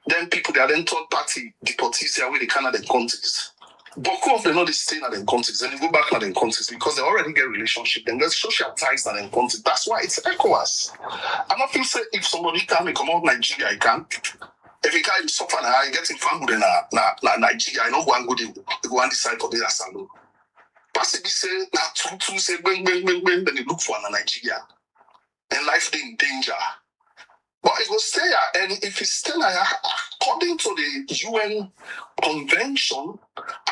them people, they are then third party deportees, they are with the Canadian countries. Boku of them not stay in their countries, and they go back to their countries because they already get relationship, then there's social ties in their countries. That's why it's ECOWAS. I'm not feel say if somebody can come out Nigeria, I can. If a guy suffer now, he gets in family in Nigeria, I know go and go and decide for the asylum. Possibly say, now two say, then they look for a Nigeria. And life is in danger. But it will stay there, and if it's still there, according to the UN convention,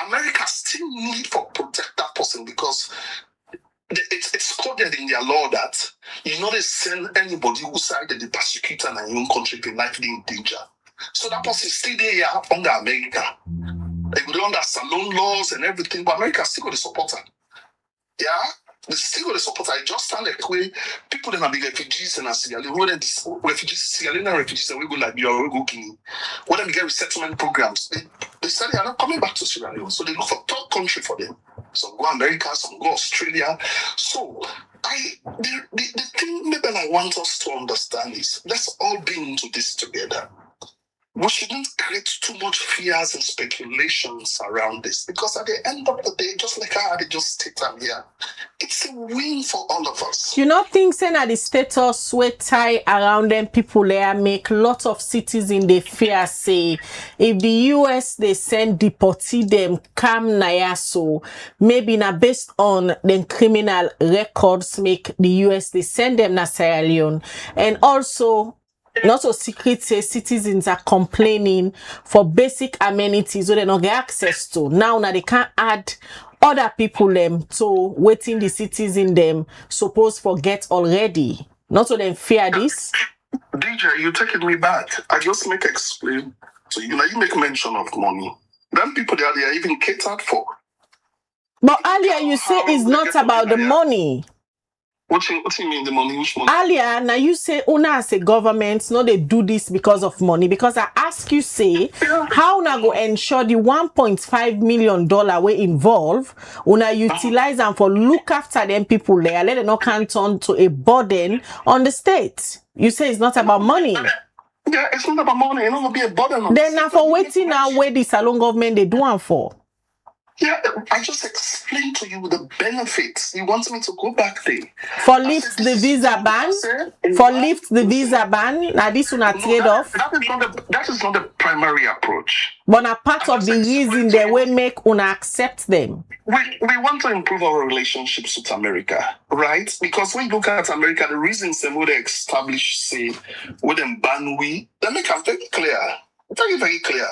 America still need to protect that person because it's coded in their law that you not send anybody who side the persecutor in your own country to life in danger. So that person still there under America. They go under Salon laws and everything, but America still got the supporter. Yeah, they still got the supporter. I just stand like way people that are big refugees and Sierra Leone, Sierra Leone refugees, and we go Liberia, we go Guinea. When they get resettlement programs, they said they are not coming back to Sierra Leone, so they look for third country for them. Some go America, some go Australia. So the thing maybe I want us to understand is let's all be into this together. we shouldn't create too much fears and speculations around this, because at the end of the day, just like I had just stated here, it's a win for all of us. You know, things saying that the status we tie around them people there make lots of citizens they fear say if the US they send deportee them come naya, so maybe na based on them criminal records make the US they send them na Sierra Leone. And also not so secret say citizens are complaining for basic amenities so they don't get access to. Now they can't add other people them to waiting the citizen them supposed forget already. Not so them fear this. DJ, you taking me back. I just make explain. So you make mention of money. Then people they are even catered for. But earlier you say it's not about the money. What do you mean the money? Which money? Earlier, now you say una as a government, no, they do this because of money. Because I ask you, say, how una go ensure the $1.5 million we involve, una utilize them for look after them people there, let it not can turn to a burden on the state. You say it's not about money. Yeah, it's not about money. It's not gonna be a burden on then now for waiting now where the salon government they do one for. Yeah, I just explained to you the benefits. You want me to go back there? For lift the visa ban? For lift the visa ban? Now this will not trade off? That is not the primary approach. But a part of the reason they will make una accept them. We want to improve our relationships with America, right? Because when you look at America, the reasons they would establish, say, with them ban we, they make them very clear. Very, very clear.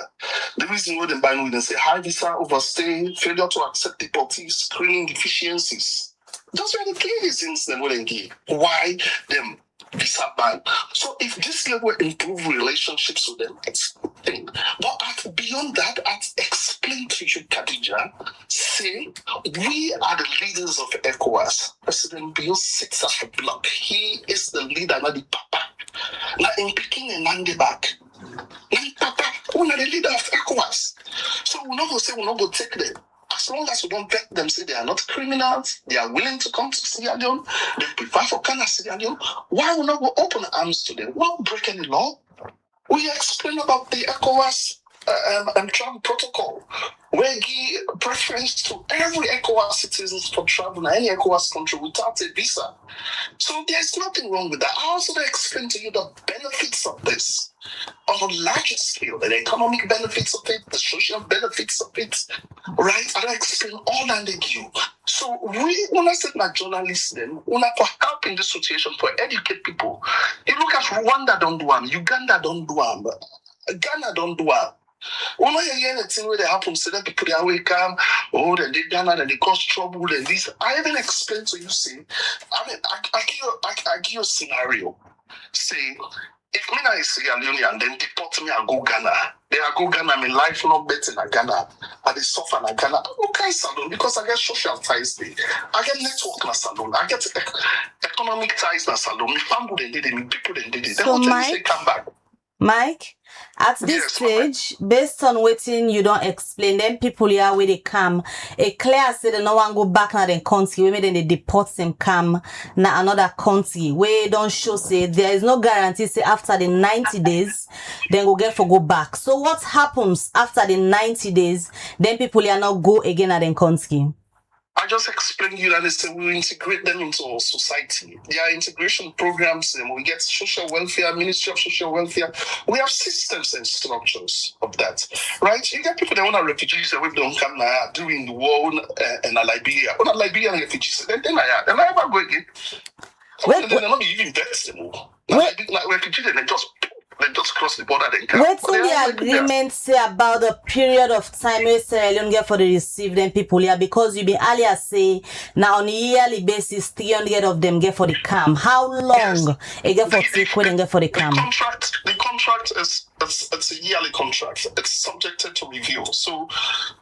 The reason why they ban with them say high visa, overstay, failure to accept deportees, screening deficiencies. Those are the clear reasons they wouldn't give. Why them visa ban? So if this level improve relationships with them, it's a good thing. But beyond that, I'd explain to you, Khadija, say we are the leaders of ECOWAS. President Bill sits at the block. He is the leader, not the papa. Now in Peking and Nande back. Papa, we are the leader of ECOWAS. So we're not going to say we're not going to take them. As long as we don't bet them, say they are not criminals, they are willing to come to Sierra Leone, they prefer for Ghana, Sierra Leone, why will not go open arms to them? We won't break any law. We explain about the ECOWAS travel protocol, where give preference to every ECOWAS citizens for travel in any ECOWAS country without a visa. So there's nothing wrong with that. I also explain to you the benefits of this on a larger scale, the economic benefits of it, the social benefits of it, right? I explain all under you. So we, when I said my journalists then, when I for help in this situation, for educate people, you look at Rwanda don't do them, Uganda don't do them, Ghana don't do them. When I hear anything where they happen, say that people they away come, oh, then they Ghana, then they cause trouble, and this. I even explain to you, say, I mean, I give you a scenario. Say, if me na Sierra Leone and then deport me and go Ghana, they are go Ghana, my life not better in Ghana, and they suffer in Ghana. Okay, salon, because I get social ties there. I get network na salon, I get economic ties na salon. Me family they did, me people they did. So Mike, come back. Mike, at this stage, based on waiting you don't explain, then people here where they come, a clear say they no one go back na the country, where then they deport them come na another country, where don't show say there is no guarantee say after the 90 days, then go get for go back. So what happens after the 90 days, then people here not go again at the country? I just explained to you that we integrate them into our society. There are integration programs, and we get social welfare, Ministry of Social Welfare. We have systems and structures of that, right? You get people that want to refugees that we don't come now during the war in Liberia. When a Liberian refugees, then I never go again. They're not even vets them. Like refugees, they just cross the border. What's the agreement say about the period of time where Sierra Leone get for the receive them people here? Because you been earlier say now on a yearly basis 300 of them get for the camp. How long it get for take when they get for the camp? The contract is it's a yearly contract. It's subjected to review. So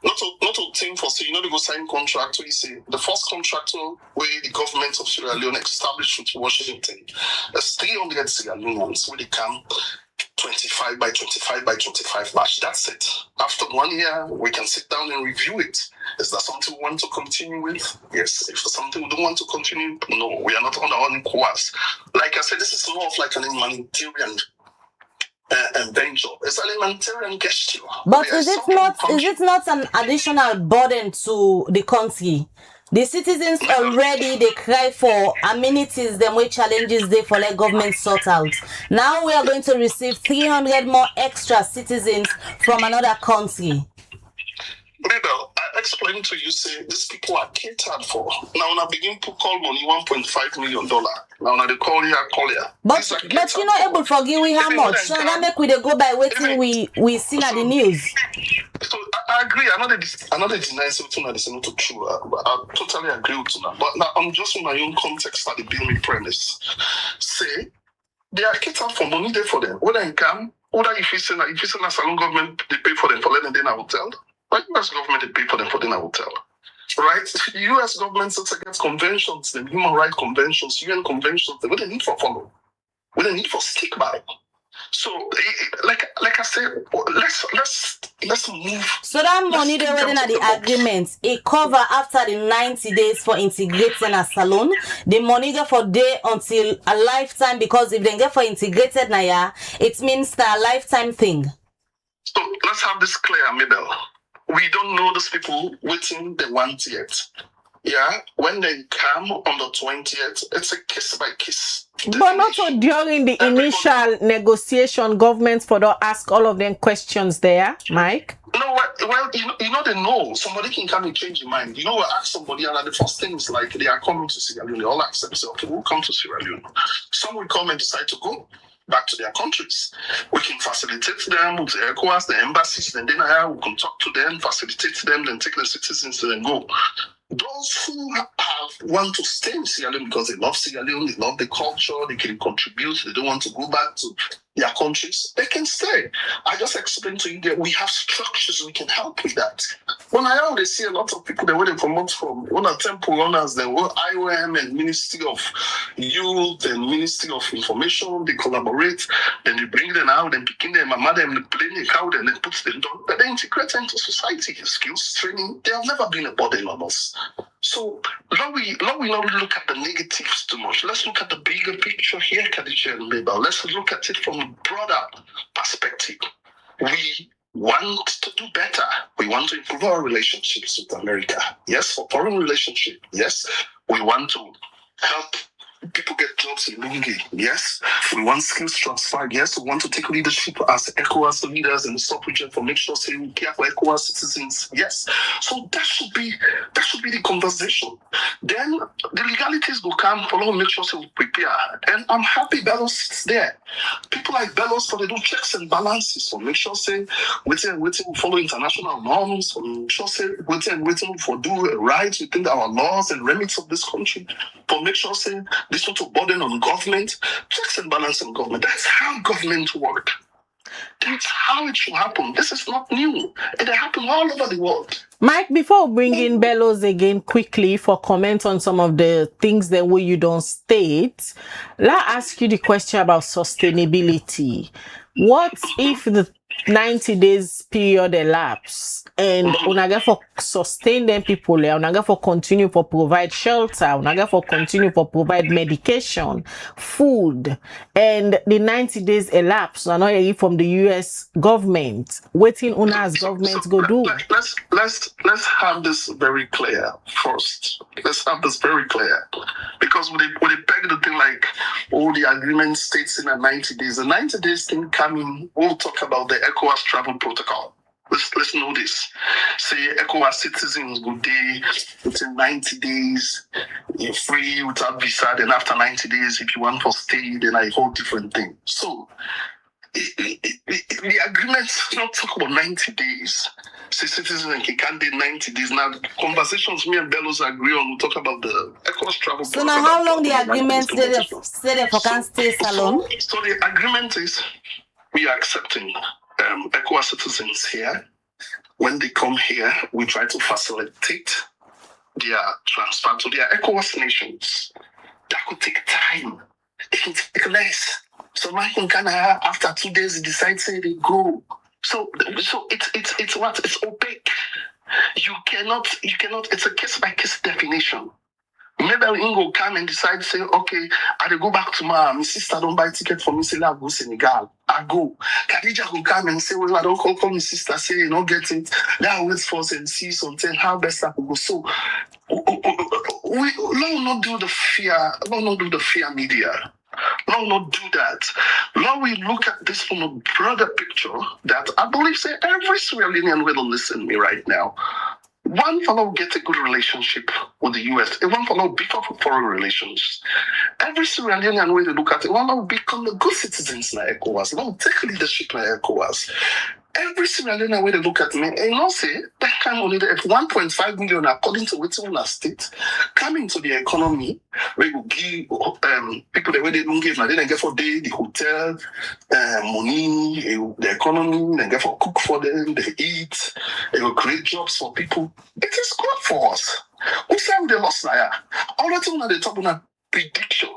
not a thing for say they go sign contract where you say the first contract where the government of Sierra Leone established with Washington. There's 300 Sierra Leoneans where they come 25 by 25 by 25 match. That's it. After 1 year, we can sit down and review it. Is that something we want to continue with? Yes. If it's something we don't want to continue, no. We are not on our own course. Like I said, this is more of like an humanitarian venture. It's an humanitarian gesture. But is it not an additional burden to the country? The citizens already, they cry for amenities, them way challenges they for let government sort out. Now we are going to receive 300 more extra citizens from another country. Mabel, I explained to you, say, these people are catered for. Now, when I begin to call money, $1.5 million. Now, when they call here, But you're not able to forgive we how much. So now make we they go by waiting we see at the news. So I agree. I'm not denying something that is not true. I totally agree with you now. But now I'm just in my own context at the building premise. Say, they are catered for money there for them. Whether in camp, whether if it's in a salon government, they pay for them for letting them in a hotel. But US government, they pay for them for in a hotel. Right? The US government sets against conventions, the human rights conventions, UN conventions, what they need for follow. What they need for stick by. So, like I said, let's move. So that money they were in the agreement, it cover after the 90 days for integrating a salon. The money go for day until a lifetime, because if they get for integrated now, it means a lifetime thing. So let's have this clear, Mabel. We don't know those people waiting the 1st yet. Yeah, when they come on the 20th, it's a case by case. But not so during the initial negotiation, governments for the ask all of them questions there, Mike. No, well, you know they know. Somebody can come and change your mind. You know, we ask somebody, and the first thing is like they are coming to Sierra Leone. They all accept, say, okay, we'll come to Sierra Leone. Some will come and decide to go back to their countries. We can facilitate them with the ECOWAS, the embassies, and then we can talk to them, facilitate them, then take the citizens and then go. Those who want to stay in Sierra Leone because they love Sierra Leone, they love the culture, they can contribute, they don't want to go back to their countries, they can stay. I just explained to you that we have structures we can help with that. When I always see a lot of people that were promoted from one of temple owners, they were IOM and Ministry of Youth and Ministry of Information, they collaborate, then they bring them out and begin them, my them, they play the cow, and they put them down, but they integrate into society, skills, training, they have never been a burden on us. So, now we not look at the negatives too much. Let's look at the bigger picture here, Khadija and Mabel. Let's look at it from a broader perspective. We want to do better. We want to improve our relationships with America. Yes, for foreign relationship. Yes, we want to help people get jobs in Lungi. Yes, we want skills transfer. Yes, we want to take leadership as ECOWAS leaders in the sub-region for make sure we care for ECOWAS citizens. Yes, so that should be the conversation. Then the legalities will come. Follow, make sure we prepare. And I'm happy Bellows sits there. People like Bellows, so they do checks and balances. So make sure waiting follow international norms. So make sure waiting for do right within our laws and remits of this country. For make sure this not a burden on government, checks and balance on government. That's how government work. That's how it should happen. This is not new. It happens all over the world. Mike, before we bring in Bellows again quickly for comment on some of the things that you don't state, let's ask you the question about sustainability. What if the 90 days period elapse and unaga for sustain them people, unaga for continue for provide shelter, unaga for continue for provide medication, food, and the 90 days elapse and from the US government waiting on us government go do. Let's have this very clear first. Let's have this very clear, because when they peg the thing like all the agreement states in a 90 days, the 90 days thing coming, we'll talk about the ECOWAS travel protocol. Let's know this. Say ECOWAS citizens go day within 90 days, you're free without visa. Then after 90 days, if you want to stay, then a whole different thing. So the agreements not talk about 90 days. Say citizens can't do 90 days. Now the conversations me and Bellows agree on, we'll talk about the ECOWAS travel protocol. So now how long the agreement say for can stay salon? So the agreement is we are accepting ECOWAS citizens here. When they come here, we try to facilitate their transfer to their ECOWAS nations. That could take time. It can take less. So Mike in Ghana, after 2 days, they decide say they go. So it's what? It's opaque. You cannot. It's a case by case definition. Maybe I'll go come and decide, say, okay, I dey go back to my sister, don't buy ticket for me, say, I go Senegal. I go. Khadija will come and say, well, I don't call my sister, say, you don't get it. Then I wait for us and see something, how best I could go. So, we no not do the fear, no not do the fear media. No, not do that. Now we look at this from a broader picture that I believe, say, every Sierra Leonean will listen to me right now. One fellow get a good relationship with the US, and one fellow beef up foreign relations. Every Sierra Leonean way to look at it, one will become the good citizens in ECOWAS, one will take leadership in ECOWAS. Every Sierra Leonean way to look at me, and you know, say, that kind of only at 1.5 million, according to what's in our state, coming to the economy, where you give people the way they don't give, now they don't get for the hotel, money, the economy, they get for cook for them, they eat, they will create jobs for people. It is good for us. We say the loss now. All the time they talk about prediction.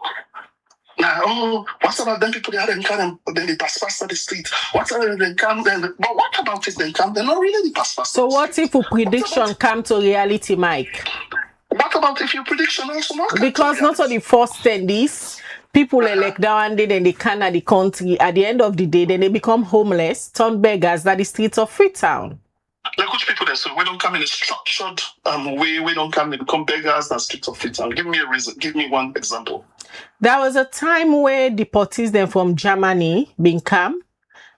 Now, oh, what's about them people that then come and then they pass faster the street? What's about them come then? But what about it then come? They're not really pass faster. So what if a prediction come to reality, Mike? What about if your prediction also not? Because not only first 10 days, people elect down and then they can at the country. At the end of the day, then they become homeless, turn beggars at the streets of Freetown. Like which people there, so we don't come in a structured way, we don't come and become beggars and streets of Freetown. Give me a reason, give me one example. There was a time where deportees them from Germany been come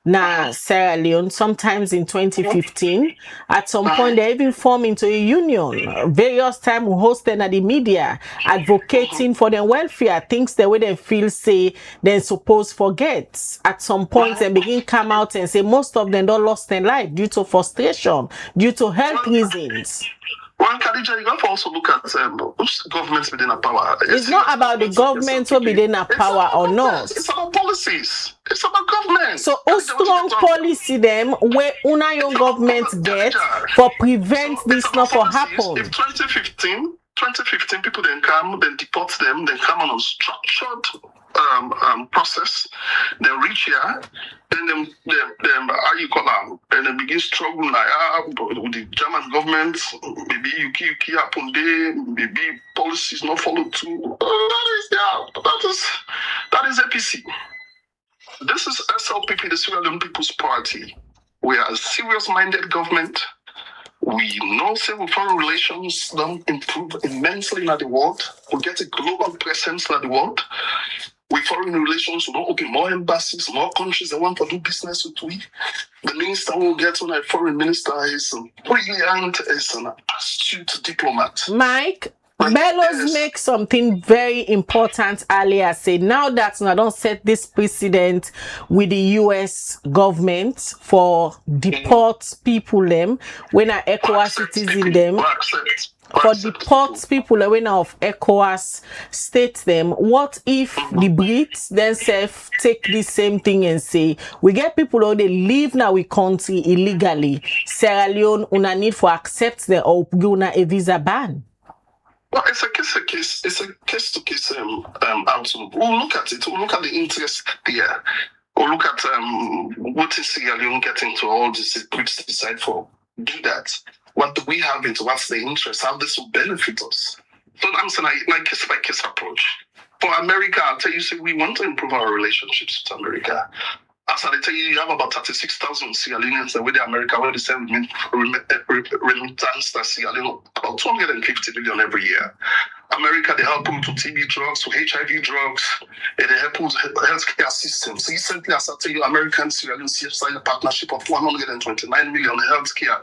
now Sierra Leone, sometimes in 2015. At some point, they even formed into a union. Various times we hosted at the media, advocating for their welfare, things the way they feel say they're supposed forget. At some point, they begin come out and say most of them don't lost their life due to frustration, due to health reasons. Well, Khadija, you have to also look at which governments within a power. It's not about the government who within a power or not. It's about policies. It's about government. So, a strong policy them where una young government get for prevent this not for happen. If 2015 people then come, then deport them, then come on a structured process, then reach here, then them how you call them, then they begin struggling like with the German government, maybe you happen there, maybe policies not followed through. That is APC. This is SLPP, the Sierra Leone People's Party. We are a serious-minded government. We know civil foreign relations don't improve immensely in the world. We get a global presence in the world. With foreign relations, we don't open more embassies, more countries that want to do business with we. The minister will get on a foreign minister is brilliant, is an astute diplomat. Mike, Bellows make something very important earlier. Say now that I don't set this precedent with the US government for deport people them when I ECOWAS citizen them. For deport people away now of ECOWAS state them, what if the Brits themselves take the same thing and say, we get people who they live now we country illegally. Sierra Leone una need for accept them or una a visa ban? Well, it's a case-to-case outlook. We'll look at it. We'll look at the interest there. We'll look at what is Sierra Leone getting to all this Brits decide for. Do that. What do we have into what's the interest? How this will benefit us? So I'm saying like case-by-case approach. For America, I'll tell you, say we want to improve our relationships with America. As I tell you have about 36,000 Sierra Leoneans that with America, where they send remittance to Sierra Leone, about 250 million every year. America, they help them to TB drugs, to HIV drugs, and they help them with healthcare systems. Recently, as I tell you, American Sierra Leone signed a partnership of 129 million healthcare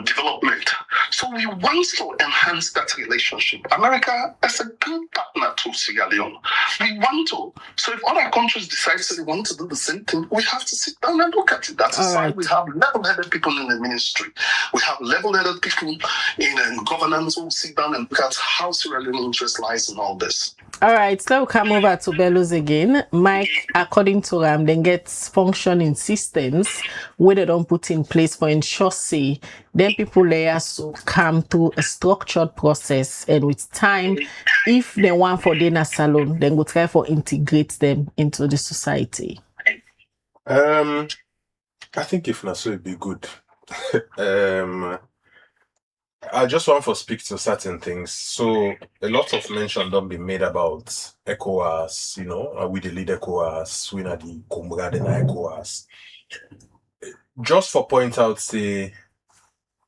development. So we want to enhance that relationship. America is a good partner to Sierra Leone. We want to. So if other countries decide that they want to do the same thing, we have to sit down and look at it. That's why we have level-headed people in the ministry. We have level-headed people in governance who sit down and look at how Sierra Leone interest lies in all this. All right, so we'll come over to Bellows again. Mike, according to then gets functioning systems where they don't put in place for ensure say then people there so come to a structured process, and with time, if they want for dinner salon, then go try for integrate them into the society. I think if not so it'd be good. I just want to speak to certain things. So a lot of mention don't be made about ECOWAS, we the lead ECOWAS, we na the comrade in ECOWAS. Just for point out, say,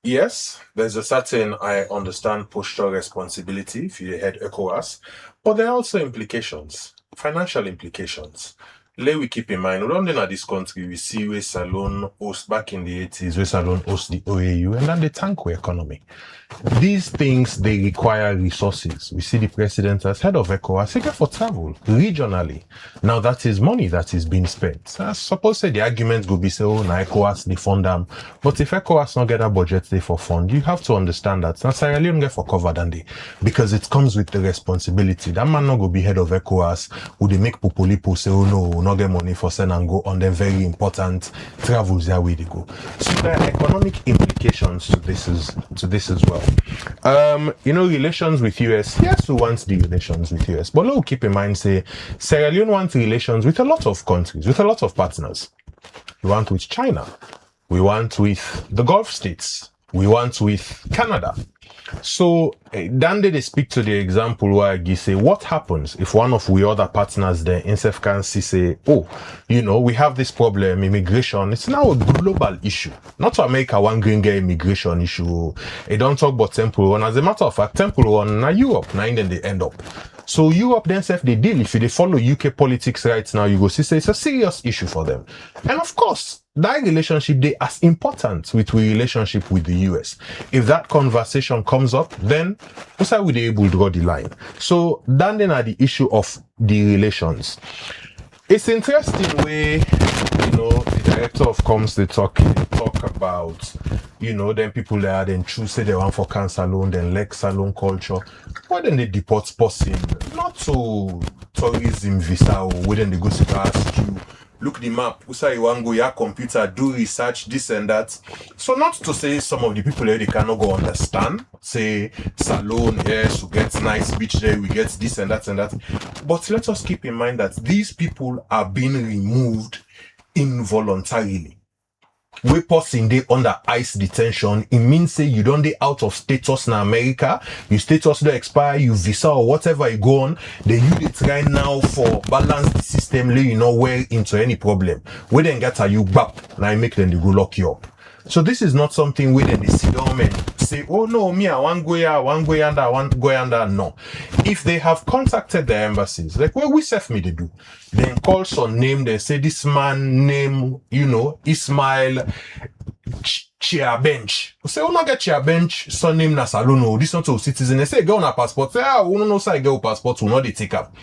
yes, there's a certain, I understand, posture responsibility if you head ECOWAS, but there are also implications, financial implications. Let we keep in mind, we don't know this country, we see where Salon host back in the 80s, where Salon host the OAU, and then the tank economy. These things, they require resources. We see the president as head of ECOWAS, again for travel, regionally. Now that is money that is being spent. I suppose say the argument will be say, oh, now ECOWAS, they fund them. But if ECOWAS not get a budget they for fund, you have to understand that. Now Sierra Leone get for cover than they, because it comes with the responsibility. That man not go be head of ECOWAS, would they make Popolipo say, oh no, not get money for send and go on the very important travels their way they go. So there are economic implications to this as well. Relations with US. Yes, we want the relations with US, but let's keep in mind, say, Sierra Leone wants relations with a lot of countries, with a lot of partners. We want with China. We want with the Gulf states. We want with Canada. So, then they speak to the example where I say, what happens if one of we other partners there in can see say, oh, we have this problem, immigration. It's now a global issue. Not to America, one green get immigration issue. They don't talk about Temple Run. As a matter of fact, Temple Run na Europe, now then they end up. So Europe themselves, they deal. If they follow UK politics right now, you go see, say it's a serious issue for them. And of course, that relationship, they as important with the relationship with the US. If that conversation comes up, then that's how we be able to draw the line. So then are the issue of the relations. It's interesting way, the director of comms, they talk about, then people there, then choose, say they want for cancer salon, then leg salon culture. Why then they deport person? Not to tourism visa, or when they go to ask you, look the map, usa you want go your computer, do research, this and that. So not to say some of the people there, they cannot go understand. Say, salon, yes, we get nice beach there, we get this and that and that. But let us keep in mind that these people are being removed involuntarily. We person they under ICE detention, it means say you don't they out of status in America, your status don't expire, you visa or whatever you go on, then you try now for balance the system, let you know where into any problem. We then get you back, now make them they go lock you up. So this is not something where they sit down and say, oh no, me, I want go here, I want go yonder, I want go yonder. No. If they have contacted the embassies, like what we self me they do, then call some name, they say this man name, Ismail Chair Bench. We say, oh not get Chair Bench, son name na Salono, this not to citizen. They say, go on a passport. Say, we don't know say go passport, we not they take up.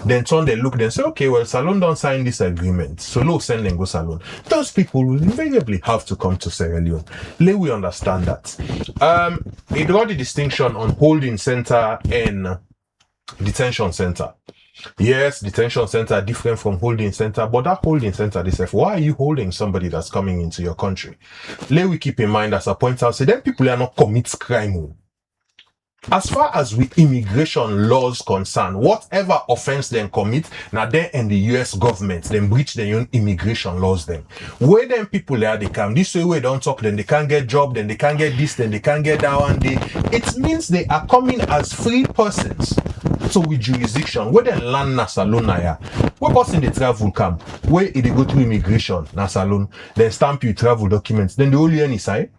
Then turn they look, then say, okay, well, Salon don't sign this agreement. So look, send them go Salon. Those people will invariably have to come to Sierra Leone. Let we understand that. It draw the distinction on holding center and detention center. Yes, detention center are different from holding center, but that holding center, they say, why are you holding somebody that's coming into your country? Let we keep in mind, as I point out, say, them people are not commit crime. As far as with immigration laws concerned, whatever offense they commit, now they and the US government, then breach their own immigration laws then. Where them people there, they come, this way we don't talk, then they can't get job, then they can't get this, then they can't get that one day. It means they are coming as free persons. So with jurisdiction, where they land na salon na ya. Where person they travel come, where they go through immigration, na salon, then stamp you travel documents, then they only any side?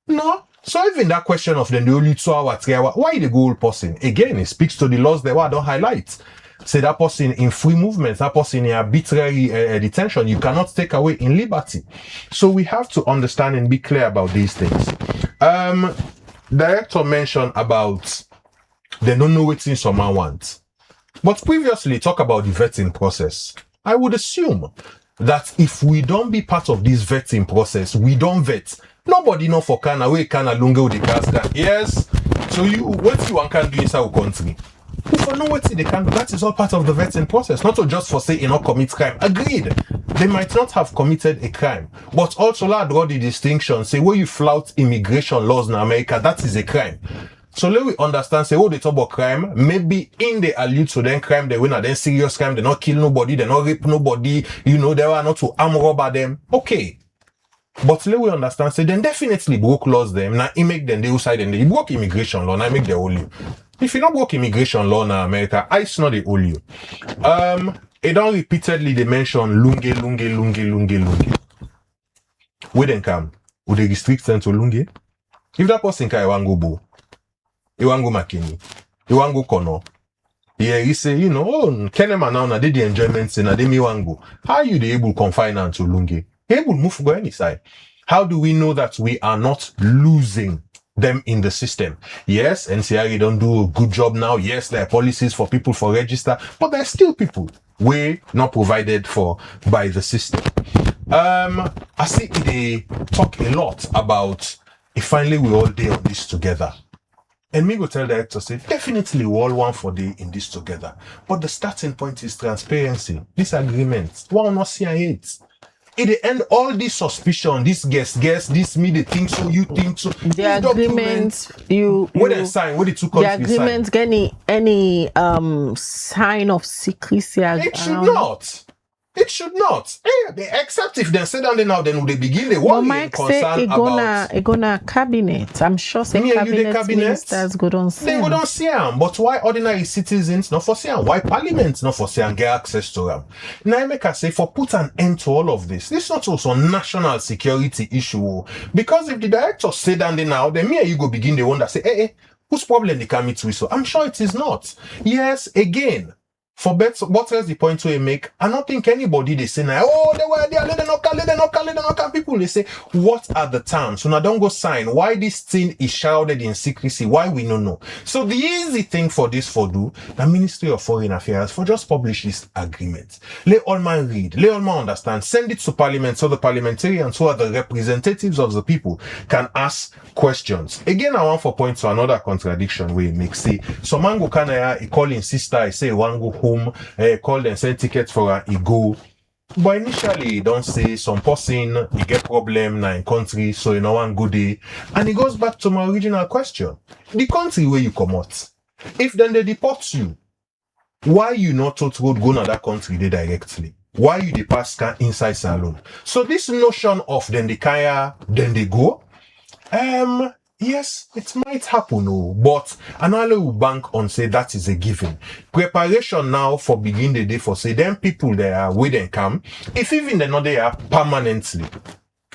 No. So even that question of then the only 2 hour, 3 hour, why the goal person? Again, it speaks to the laws that I don't highlight. Say that person in free movement, that person in arbitrary detention, you cannot take away in liberty. So we have to understand and be clear about these things. Director mentioned about they don't know what someone wants. But previously talk about the vetting process. I would assume that if we don't be part of this vetting process, we don't vet. Nobody know for Kana, we Kana longer with the gas. Yes. So what you can do inside our country? If you know what they can do, that is all part of the vetting process. Not just for say not commit crime. Agreed. They might not have committed a crime. But also draw the distinction, say where you flout immigration laws in America, that is a crime. So let we understand, say, they talk about crime, maybe in the allude to then crime, they win a then serious crime, they not kill nobody, they not rape nobody, they are not to arm robber them. Okay. But let we understand, say, then definitely broke laws them. Now, he make them the outside and they broke immigration law, now make the only. If you not broke immigration law in America, ICE not the only. It don't repeatedly they mention lunge. Where then come? Would they restrict them to lunge? If that person can go bo, he want go makini, he want go kono. Yeah, he say, you know, oh, Kenema now they the enjoyment say na they me want go. How you they able confine them to lunge? Able move go any side. How do we know that we are not losing them in the system? Yes, NCRE don't do a good job now. Yes, there are policies for people for register, but there are still people way not provided for by the system. I see they talk a lot about if finally we all day on this together. And me go tell the director, say, definitely we all want for day in this together. But the starting point is transparency, disagreement. One not see it. It the end all this suspicion, this guess, this me they think so, you think so. The agreement what they sign, what the two countries sign. The agreement get any sign of secrecy? It should not. It should not. Except if they sit down there now, then they begin the worry and concern about. It gonna cabinet. I'm sure some cabinet ministers go don't see. They go don't see them. But why ordinary citizens not for see them? Why parliament not for see them get access to them? Now I make a say for put an end to all of this. This is not also a national security issue. Because if the director sit down there now, then me and you go begin the one that say, hey, whose problem they can meet with? So I'm sure it is not. Yes, again. For bets, what else the point we make? I don't think anybody they say now, oh, they were there, let them not come. People they say, what are the terms? So now don't go sign. Why this thing is shrouded in secrecy? Why we don't know? So the easy thing for this for do, the Ministry of Foreign Affairs for just publish this agreement. Let all man read, let all man understand, send it to Parliament so the parliamentarians who are the representatives of the people can ask questions. Again, I want for point to another contradiction where it makes say, so man go can call in sister, I say one go home, call them, send tickets for a go. But initially, don't say some person, you get problem in country, so you know one good day. And it goes back to my original question. The country where you come out, if then they deport you, why you not told road go to that country they directly? Why you the pass car inside salon? So this notion of then they kaya, then they go, yes, it might happen, but another will bank on say that is a given. Preparation now for begin the day for say them people there where they come. If even they're not there permanently,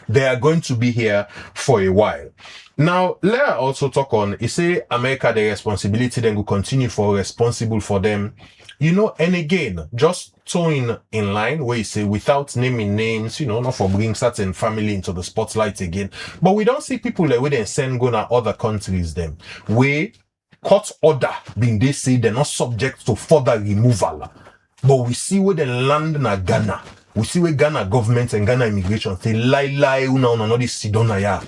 they are going to be here for a while. Now, let us also talk on, you say America, the responsibility then will continue for responsible for them. You know, and again, just towing in line where you say without naming names, you know, not for bringing certain family into the spotlight again. But we don't see people that we then send go to other countries them. Where court order being they say they're not subject to further removal. But we see where they land in Ghana. We see where Ghana government and Ghana immigration say lie, una this sidona ya.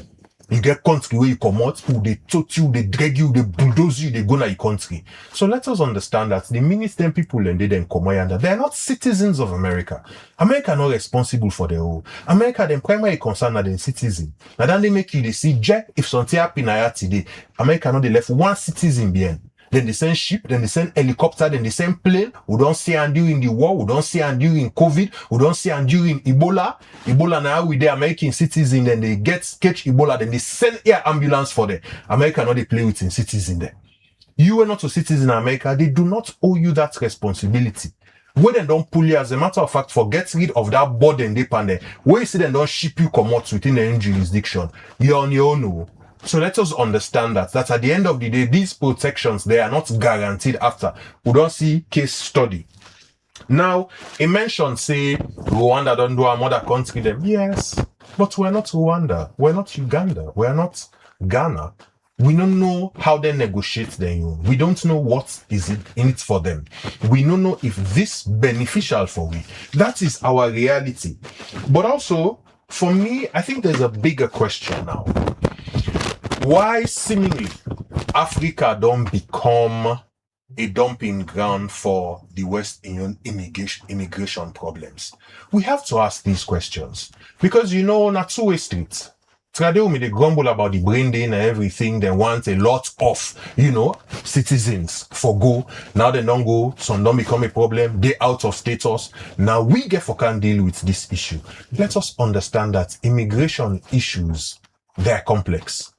You get country where you come out, they tote you, they drag you, they bulldoze you, they go to your country. So let us understand that the minute them people and they then come out, they are not citizens of America. America not responsible for their own. America them primary concern are the citizen. Now then they make you they see if something happen today, America not they left one citizen behind. Then they send ship, then they send helicopter, then they send plane. We don't see and during the war, we don't see and during COVID, we don't see and during Ebola. Ebola now with the American citizen, then they catch Ebola, then they send air ambulance for them. America not they play with citizen there. You are not a citizen in America, they do not owe you that responsibility. When they don't pull you, as a matter of fact, get rid of that burden they pan there. Where you see them don't ship you come out within the jurisdiction, you're on your own. So let us understand that at the end of the day, these protections, they are not guaranteed after. We don't see case study. Now, it mentioned, say, Rwanda don't do a mother country them. Yes, but we're not Rwanda. We're not Uganda. We're not Ghana. We don't know how they negotiate their own. We don't know what is in it for them. We don't know if this beneficial for we. That is our reality. But also, for me, I think there's a bigger question now. Why seemingly Africa don't become a dumping ground for the West Indian immigration problems? We have to ask these questions because, you know, on a two-way street, Tradeo me they grumble about the brain drain and everything. They want a lot of, citizens for go. Now they don't go, some don't become a problem. They out of status. Now we get for can deal with this issue. Let us understand that immigration issues, they're complex.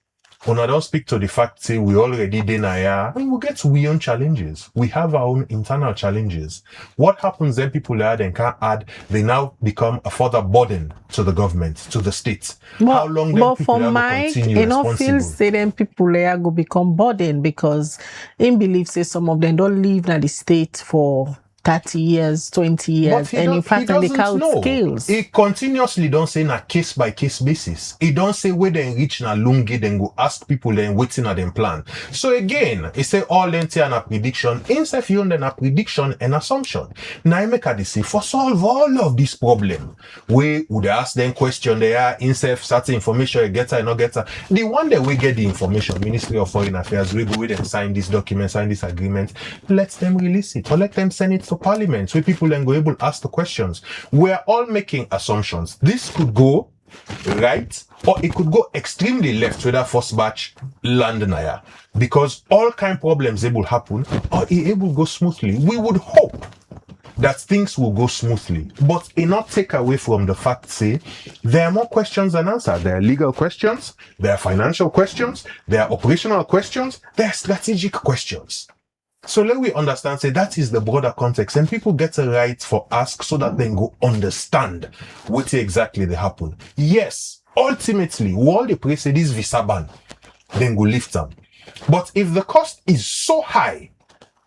When I don't speak to the fact, say we already deny, and we get we own challenges. We have our own internal challenges. What happens then? People add and can't add. They now become a further burden to the government, to the state. How long then people for are Mike, continue responsible? feel say then people are go become burden because in belief say some of them don't live in the state for 30 years, 20 years, and in fact, they count skills. He continuously don't say na case by case basis. He don't say where they reach na lungi, then go ask people then waiting at them plan. So again, he say all lengthy and a prediction, instead you then a prediction and assumption. Now I make a say for solve all of this problem, we would ask them question there, instead certain information you get or not get. The one that we get the information, Ministry of Foreign Affairs, we go with and sign this document, sign this agreement, let them release it or let them send it to Parliament where people then go able to ask the questions. We're all making assumptions. This could go right or it could go extremely left with that first batch land naya because all kind of problems able happen or it able go smoothly. We would hope that things will go smoothly, but it not take away from the fact, say, there are more questions than answers. There are legal questions, there are financial questions, there are operational questions, there are strategic questions. So let we understand, say, that is the broader context, and people get a right for ask so that they go understand what exactly they happen. Yes, ultimately, all the pray say this visa ban, then go lift them. But if the cost is so high,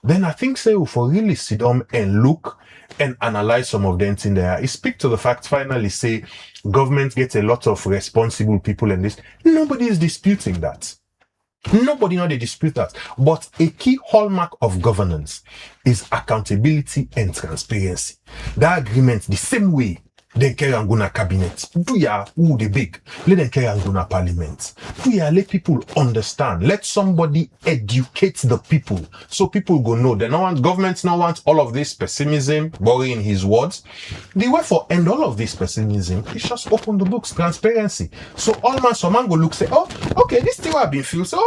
then I think say we for really sit down and look and analyze some of them in there. I speak to the fact finally say government gets a lot of responsible people in this. Nobody is disputing that. Nobody know they dispute that. But a key hallmark of governance is accountability and transparency. That agreement, the same way then carry and go na cabinet. Do ya who the big? Let them carry and go na parliament. Do ya let people understand? Let somebody educate the people so people go know. They don't want government, not want all of this pessimism, borrowing his words. The way for end all of this pessimism is just open the books, transparency. So all man, some man go look say, oh, okay, this thing have been filled. So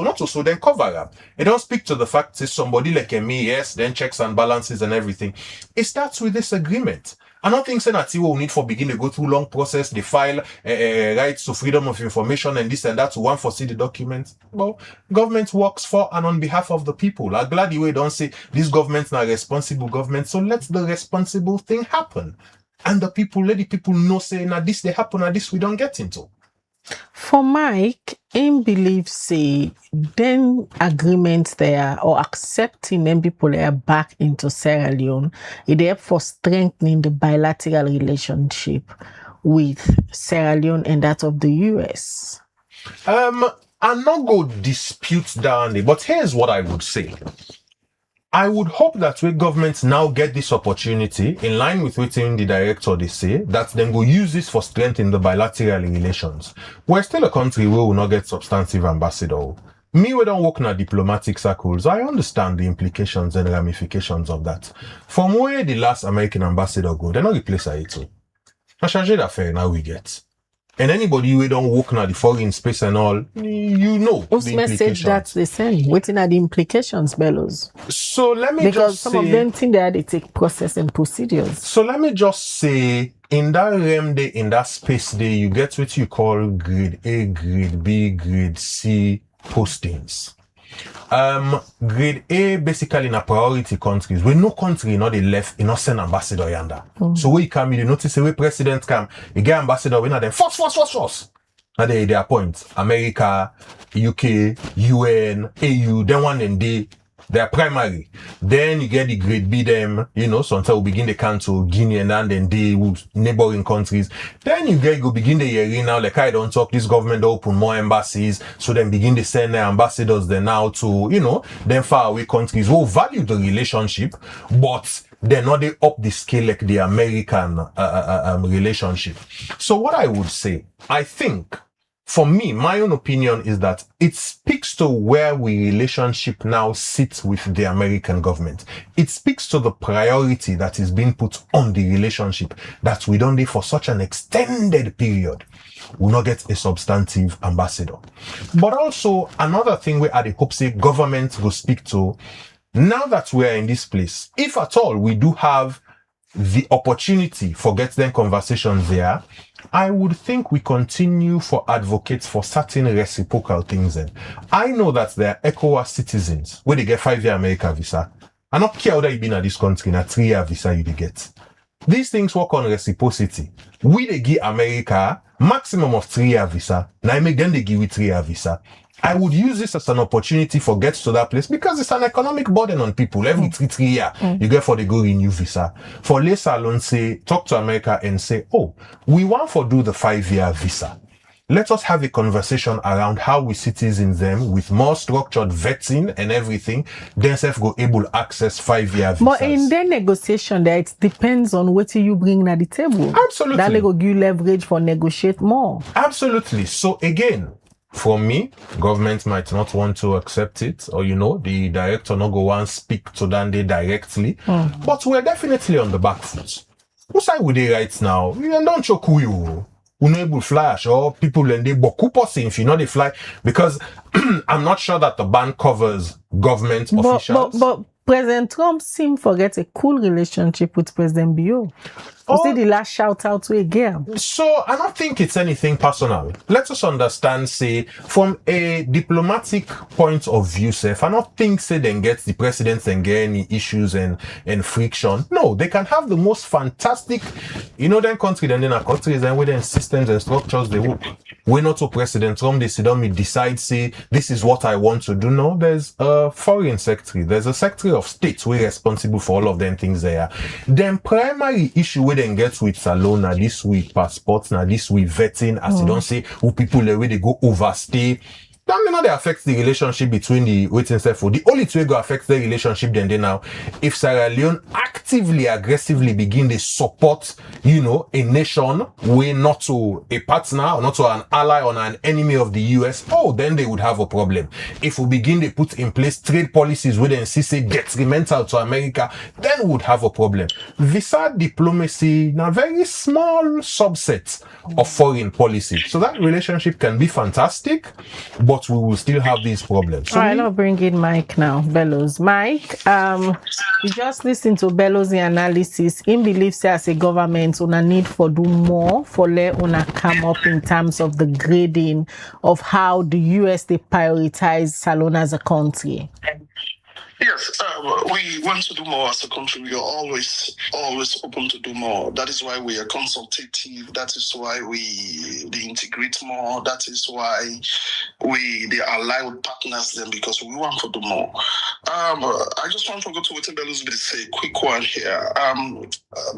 not so, then cover up. It don't speak to the fact that somebody like me, yes, then checks and balances and everything. It starts with this agreement. I don't think that we need for begin to go through long process, the file, rights to freedom of information and this and that to one for see the document. Well, government works for and on behalf of the people. I'm glad you don't say this government's not responsible government, so let the responsible thing happen. And the people, let the people know say, now this they happen and this we don't get into. For Mike, in belief say then agreements there or accepting them people there back into Sierra Leone, it therefore strengthening the bilateral relationship with Sierra Leone and that of the US. I'm not going to dispute that, but here's what I would say. I would hope that we governments now get this opportunity in line with what the director they say that then go use this for strengthening the bilateral relations. We're still a country where we will not get substantive ambassador. Me, we don't work in diplomatic circles. I understand the implications and ramifications of that. From where the last American ambassador go, they're not replace it. I change d'affaires now we get. And anybody who don't work in the foreign space and all, you know whose the message that they send? Waiting at the implications, Bellows. So let me because just some say, of them think that they take process and procedures. So let me just say, in that realm day, in that space day, you get what you call grade A, grade B, grade C postings. Grade A basically in a priority countries where no country not they left in not send ambassador yonder. So where you come, you notice where president come, you get ambassador when them force. Now they appoint America, UK, UN, AU, then one and they're primary. Then you get the grade B them, sometimes we begin the council, Guinea and then they neighboring countries. Then you go begin the year now, like I don't talk, this government open more embassies, so then begin to send their ambassadors then now to, then far away countries who value the relationship, but they're not they up the scale like the American relationship. So what I would say, I think for me, my own opinion is that it speaks to where we relationship now sits with the American government. It speaks to the priority that is being put on the relationship, that we don't do for such an extended period. We'll not get a substantive ambassador. But also another thing where I hope say government will speak to, now that we're in this place, if at all we do have the opportunity for get them conversations there, I would think we continue for advocates for certain reciprocal things. And I know that there are ECOWAS citizens where they get 5-year America visa. I don't care whether you've been in this country, na 3-year visa you they get. These things work on reciprocity. We they give America maximum of 3-year visa. Now I make them they give you 3-year visa. I would use this as an opportunity for get to that place because it's an economic burden on people. Every 3 years, you get for the go renew visa. For Les Salon say, talk to America and say, oh, we want for do the 5-year visa. Let us have a conversation around how we citizens them with more structured vetting and everything, then self go able access 5-year visas. But in their negotiation there, it depends on what you bring at the table. Absolutely. That they go give you leverage for negotiate more. Absolutely. So again, for me, government might not want to accept it, or the director not go want speak to Dande directly, but we're definitely on the back foot. Who side with they right now? You don't choke you. Unable flash or people and they bokupo if you know they fly because I'm not sure that the ban covers government officials. But President Trump seemed to forget a cool relationship with President Bio. Was it the last shout out to a girl? So I don't think it's anything personal. Let us understand, say, from a diplomatic point of view, I don't think say then get the president and get any issues and friction. No, they can have the most fantastic, then country then in a countries and with their systems and structures they work. We're not to President Trump, they sit down, me decide, say, this is what I want to do. No, there's a foreign secretary, there's a secretary of state, we're responsible for all of them things there. Then primary issue we then get with salon, now this week passports, now this week vetting, as you don't say, who people the way they go overstay. That may not affect the relationship between the waiting staff. The only way go affect the relationship then they now, if Sierra Leone actively, aggressively begin to support, a nation, way not to a partner or not to an ally or an enemy of the US, then they would have a problem. If we begin to put in place trade policies where then say detrimental to America, then we would have a problem. Visa diplomacy, now very small subset of foreign policy. So that relationship can be fantastic, but we will still have these problems. So all right, I'll bring in Mike now. Bellows. Mike, you just listen to Bellows' analysis. He believes that as a government, una need for do more for let una come up in terms of the grading of how the US they prioritize Salon as a country. Yes, we want to do more as a country. We are always open to do more. That is why we are consultative. That is why they integrate more. That is why they ally with partners then because we want to do more. I just want to go to what Bellows will say. Quick one here.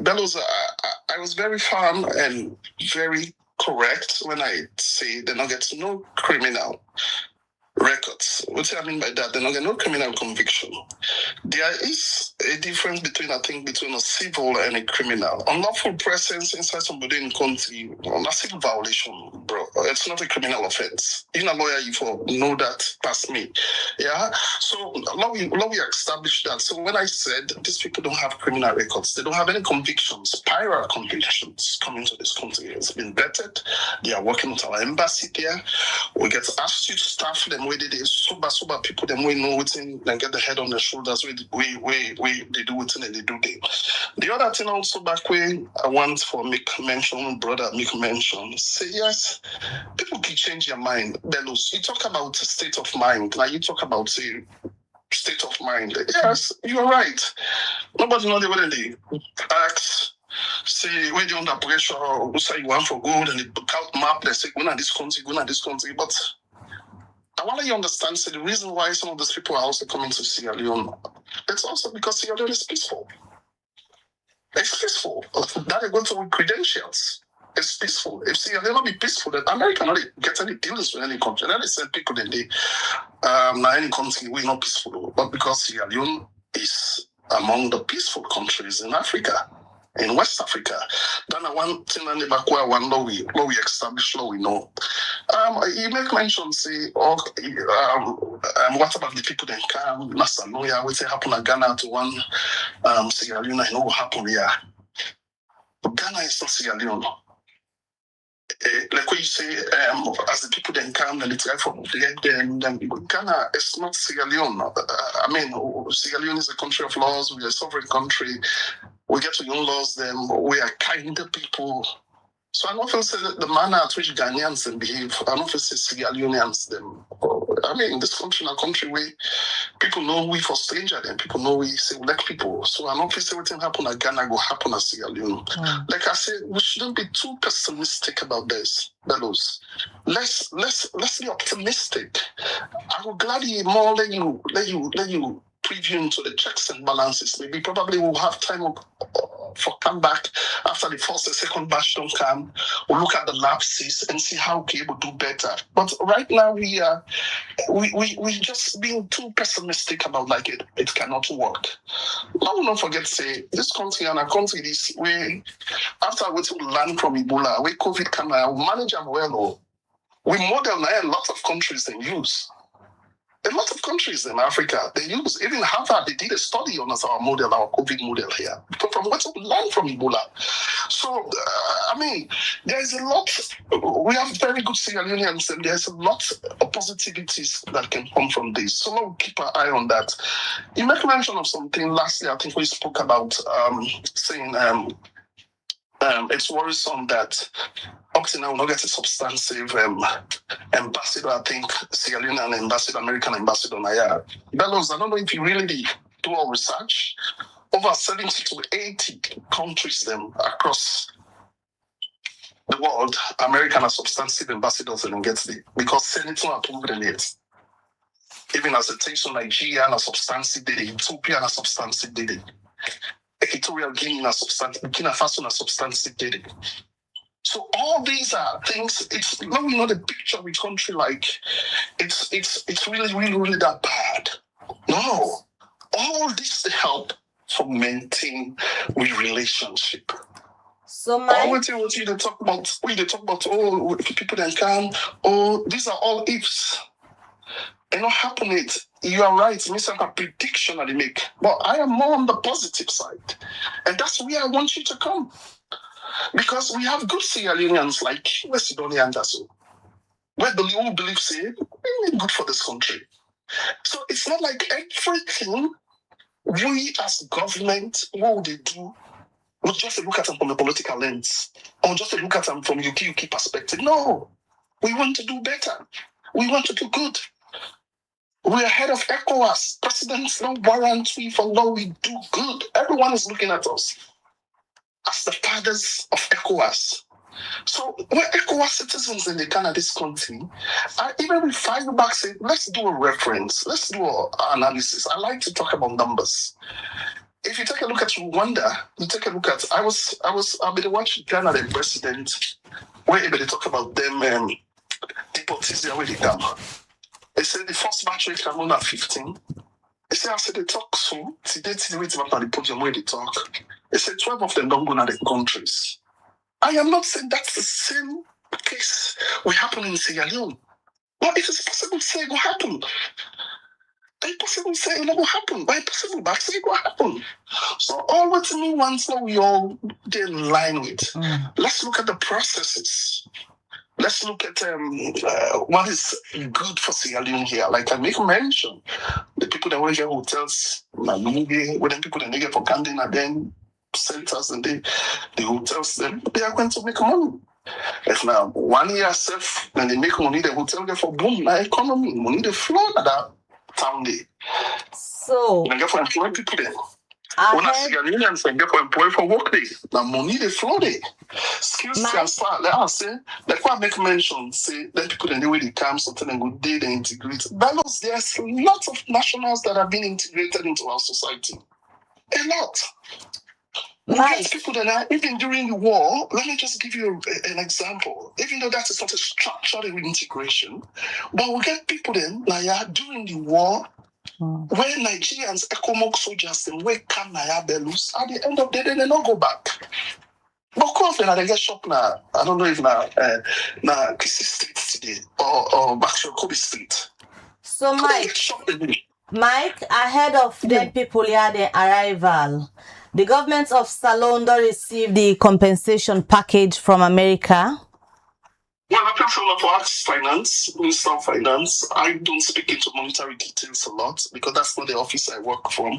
Bellows, I was very firm and very correct when I say they're not getting no criminal records. What I mean by that, they're not getting no criminal conviction. There is a difference between a civil and a criminal. Unlawful presence inside somebody in country, a civil violation, bro. It's not a criminal offense. Even a lawyer, you know that past me. Yeah. So now we established that. So when I said these people don't have criminal records, they don't have any convictions, prior convictions coming to this country. It's been vetted. They are working with our embassy there. We get asked you to staff them where they sober people them we know it and get the head on their shoulders we they do it and they do them. The other thing also back way I want for Mick mention, brother Mick mention, say yes, people can change their mind. Bellows, you talk about state of mind, like you talk about state of mind. Yes, you're right. Nobody know the way they ask. Say when you're under pressure, who say you want for gold and they book out map, they say go to this country, but I want you understand, the reason why some of those people are also coming to Sierra Leone, it's also because Sierra Leone is peaceful. It's peaceful. That is going to with credentials. It's peaceful. If Sierra Leone be peaceful, then America not get any deals with any country. Then they send people in any country we're not peaceful, but because Sierra Leone is among the peaceful countries in Africa. in West Africa. Then one thing and the one law we establish law we know. You make mention say what about the people that come Nasaloya, we say happen in Ghana to one Sierra Leone, I know what happened here. But Ghana is not Sierra Leone. Like what you say, as the people then come and they try to get them, Ghana is not Sierra Leone. I mean, Sierra Leone is a country of laws, we're a sovereign country, we get to own laws, them, we are kinder people. So I don't feel say the manner at which Ghanaians them behave, I don't feel say Sierra Leoneans them. I mean, this country is a country where people know we for stranger, then people know we say black people. So I don't feel say everything happen at Ghana go happen at Sierra Leone. Like I said, we shouldn't be too pessimistic about this, fellows. Let's be optimistic. I will gladly more let you preview into the checks and balances. Maybe probably we'll have time for come back after the first and second batch don't come. We'll look at the lapses and see how we will do better. But right now we just being too pessimistic about like it cannot work. Now we don't forget to say this country and a country this way after we learn from Ebola, where COVID can manage them well. We model now a lot of countries they use. A lot of countries in Africa, they use, even Harvard, they did a study on our model, our COVID model here, from what we learned from Ebola. So, I mean, there's a lot, we have very good Sierra Leoneans, and there's a lot of positivities that can come from this. So we'll keep our eye on that. You make mention of something lastly, I think we spoke about saying it's worrisome that up to now we don't get a substantive ambassador, I think Sierra Leonean ambassador, American ambassador Naya. Bellows, I don't know if you really do all research. Over 70 to 80 countries them across the world, American are substantive ambassadors and get the because Senator approved in it. Even as it takes to Nigeria and a substantive did it, Ethiopia and a substantive did it. Equatorial Guinea and a substantive, Burkina Faso and a substantive did it. So all these are things. It's not we know the picture of a country like it's really that bad. No, all this to help for maintain we relationship. So all what you talk about, oh people that can, oh these are all ifs. And not happen it. You are right, it's like a prediction that they make. But I am more on the positive side. And that's where I want you to come. Because we have good Sierra Leoneans like West Sidonians also. Where the who believe say, we good for this country. So it's not like everything we as government, what would they do? Not just to look at them from a political lens, or just to look at them from UK perspective. No. We want to do better. We want to do good. We're ahead of ECOWAS. President's no warrant for law. We do good. Everyone is looking at us as the fathers of ECOWAS. So we're ECOWAS citizens in the Ghana, this country. Even with 5 back, say, let's do a reference. Let's do an analysis. I like to talk about numbers. If you take a look at Rwanda, you take a look at I've been watching Ghana, the president, where they talk about them deportees where they come. They said the first batch rate came on at 15. They said after they talk so, today wait about the podium where they talk. They said 12 of them don't go to the countries. I am not saying that's the same case will happen in Sierra Leone. But it is possible to say it will happen. It's possible to say it will happen. But it's possible to say it will happen. So all what to me once now we all get in line with. Let's look at the processes. Let's look at what is good for Sierra Leone here. Like I make mention, the people that work at hotels, when the people that get for Camden and then centers and the hotels, they are going to make money. If now 1 year self, then they make money, the hotel get for boom, my economy, money they flow at that town day. So they get for employ people there. When I see Ghanaians and get for employee for work day, now money they flow there. Skills transfer. Like I say, like what I make mention, say that people in the way they come, something and go there, they integrate. Balance, there's lots of nationals that have been integrated into our society. A lot. We get people that are, even during the war, let me just give you an example. Even though that is not a structured integration, but we get people then, like during the war, When Nigerians, ECOWAS soldiers, and where come Belus, at the end of the day, they don't go back. But of them, they get shot now. I don't know if now Kisi Street today or Baxter Kobe Street. So Mike, ahead of the people here, the arrival, the government of Salon don't receive the compensation package from America. Well, I prefer to ask Finance, Minister of Finance. I don't speak into monetary details a lot because that's not the office I work from.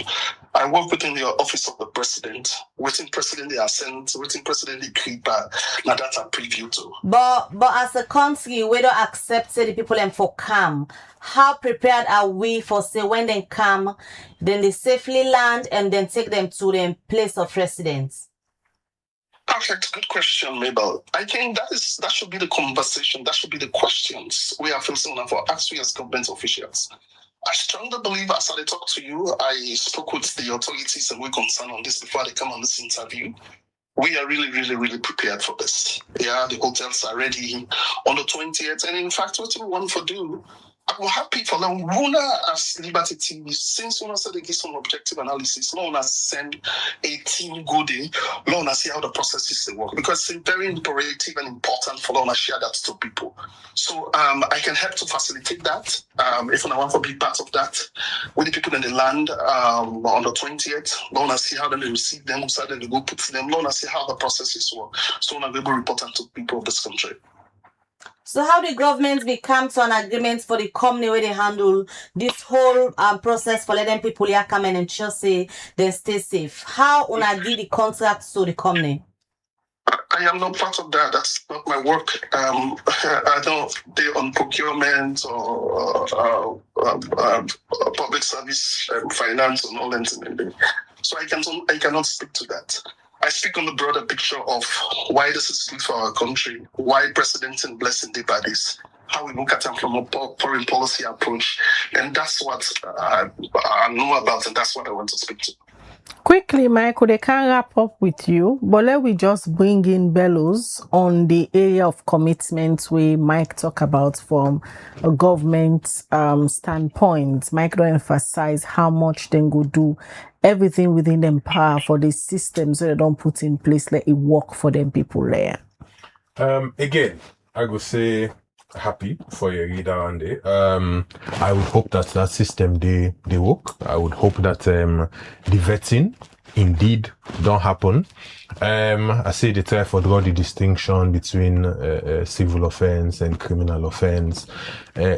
I work within the office of the president. Within president they are sent, within president they keep now that's a preview too. But as a country, we don't accept the people and for come. How prepared are we for say when they come, then they safely land and then take them to their place of residence? Perfect. Good question, Mabel. I think that should be the conversation. That should be the questions we are facing now for us as government officials. I strongly believe as I talk to you, I spoke with the authorities and we're concerned on this before they come on this interview. We are really, really, really prepared for this. Yeah, the hotels are ready on the 20th. And in fact, what we want to do, I'm happy for them. Luna as Liberty TV, since Luna said they give some objective analysis, Luna send a team go there, Luna see how the processes they work. Because it's very imperative and important for Luna share that to people. So I can help to facilitate that. If I want to be part of that, with the people in the land on the 20th, Luna see how they receive them, so then they go put them, Luna see how the processes work. So Luna be able to report them to people of this country. So how the government become to an agreement for the company where they handle this whole process for letting people here come in and just say they stay safe? How una give the contract to the company? I am not part of that. That's not my work. I don't deal on procurement or public service, finance, and all that. So I cannot speak to that. I speak on the broader picture of why this is good for our country, why President and blessing the bodies, how we look at them from a foreign policy approach. And that's what I know about, and that's what I want to speak to. Quickly, Michael, they can't wrap up with you, but let me just bring in Bellows on the area of commitment we Mike talk about from a government standpoint. Mike don't emphasize how much they go do everything within them power for the system so they don't put in place, let it work for them people there. Again, I would say happy for your reader and I would hope that that system they work. I would hope that the vetting indeed don't happen. I say they try to draw the distinction between civil offense and criminal offense.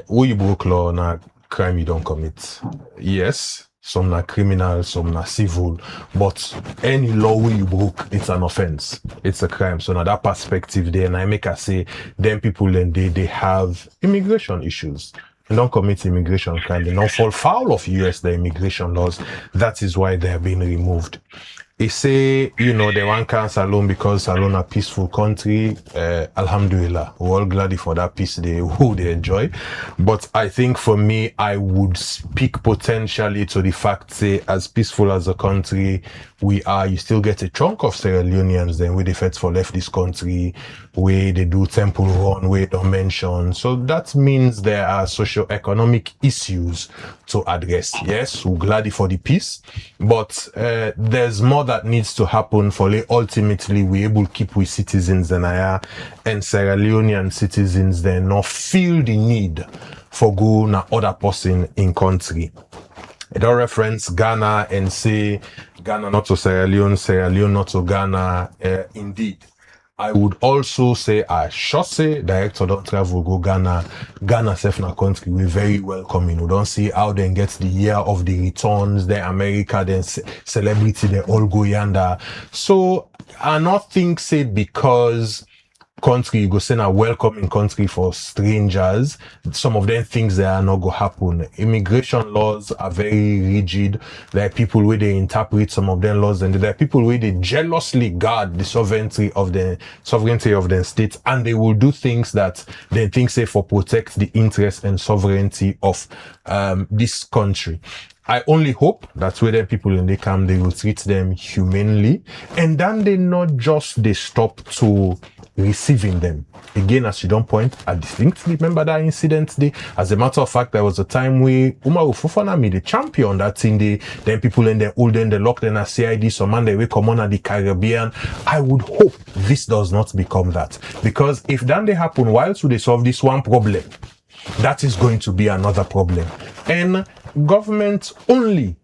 Who you broke law na crime you don't commit. Yes. Some are criminal, some are civil, but any law you broke, it's an offense. It's a crime. So now that perspective there, and I make us say, them people then they have immigration issues. They don't commit immigration crime. They don't fall foul of the immigration laws. That is why they are being removed. They say, they want cancel Salon because Salon a peaceful country. Alhamdulillah. We're all glad for that peace they enjoy. But I think for me, I would speak potentially to the fact, say, as peaceful as a country we are, you still get a chunk of Sierra Leoneans then where they fight for left this country, where they do temple run, where they don't mention. So that means there are socio-economic issues to address. Yes, we're glad for the peace, but there's more that needs to happen for ultimately we able to keep with citizens and Sierra Leonean citizens then not feel the need for go na other person in country. I don't reference Ghana and say Ghana not to Sierra Leone not to Ghana. Indeed, I would also say I should say director don't travel go Ghana. Ghana self na country we very welcoming. We don't see how they get the year of the returns. Then America, then celebrity, they all go yonder. So I not think say because country you go send a welcoming country for strangers, some of them things that are not going to happen. Immigration laws are very rigid. There are people where they interpret some of them laws, and there are people where they jealously guard the sovereignty of the states, and they will do things that they think say for protect the interest and sovereignty of this country. I only hope that when the people in the camp, they will treat them humanely, and then they not just they stop to receiving them. Again, as you don't point, I distinctly remember that incident day. As a matter of fact, there was a time where Umaru Fofana made the champion that thing day. Then people in the old and the locked in a CID, some man they will come on at the Caribbean. I would hope this does not become that, because if then they happen, whilst they solve this one problem, that is going to be another problem. And government only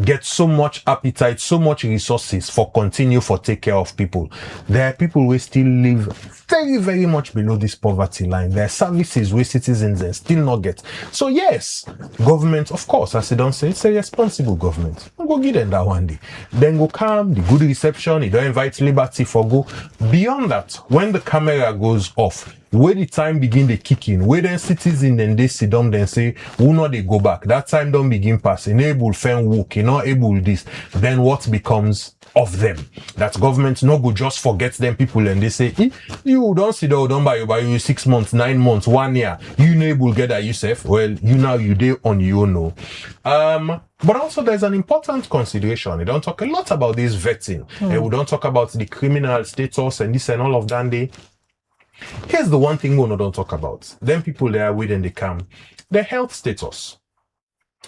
get so much appetite, so much resources for continue for take care of people. There are people who still live very, very much below this poverty line. There are services where citizens still not get. So yes, government, of course, as they don't say, it's a responsible government. We'll go give them that one day. Then go come, the good reception, you don't invite liberty for go. Beyond that, when the camera goes off, where the time begin the kicking, where then citizens then they sit down then say, who not they go back? That time don't begin pass. Enable fan work, not able this. Then what becomes of them? That government no go just forget them people and they say, you don't sit down, don't buy you 6 months, 9 months, 1 year. You enable get that yourself. Well, you now you day on your own. But also there's an important consideration. We don't talk a lot about this vetting. And we don't talk about the criminal status and this and all of that. Here's the one thing we don't talk about. Then people there within the camp, their health status.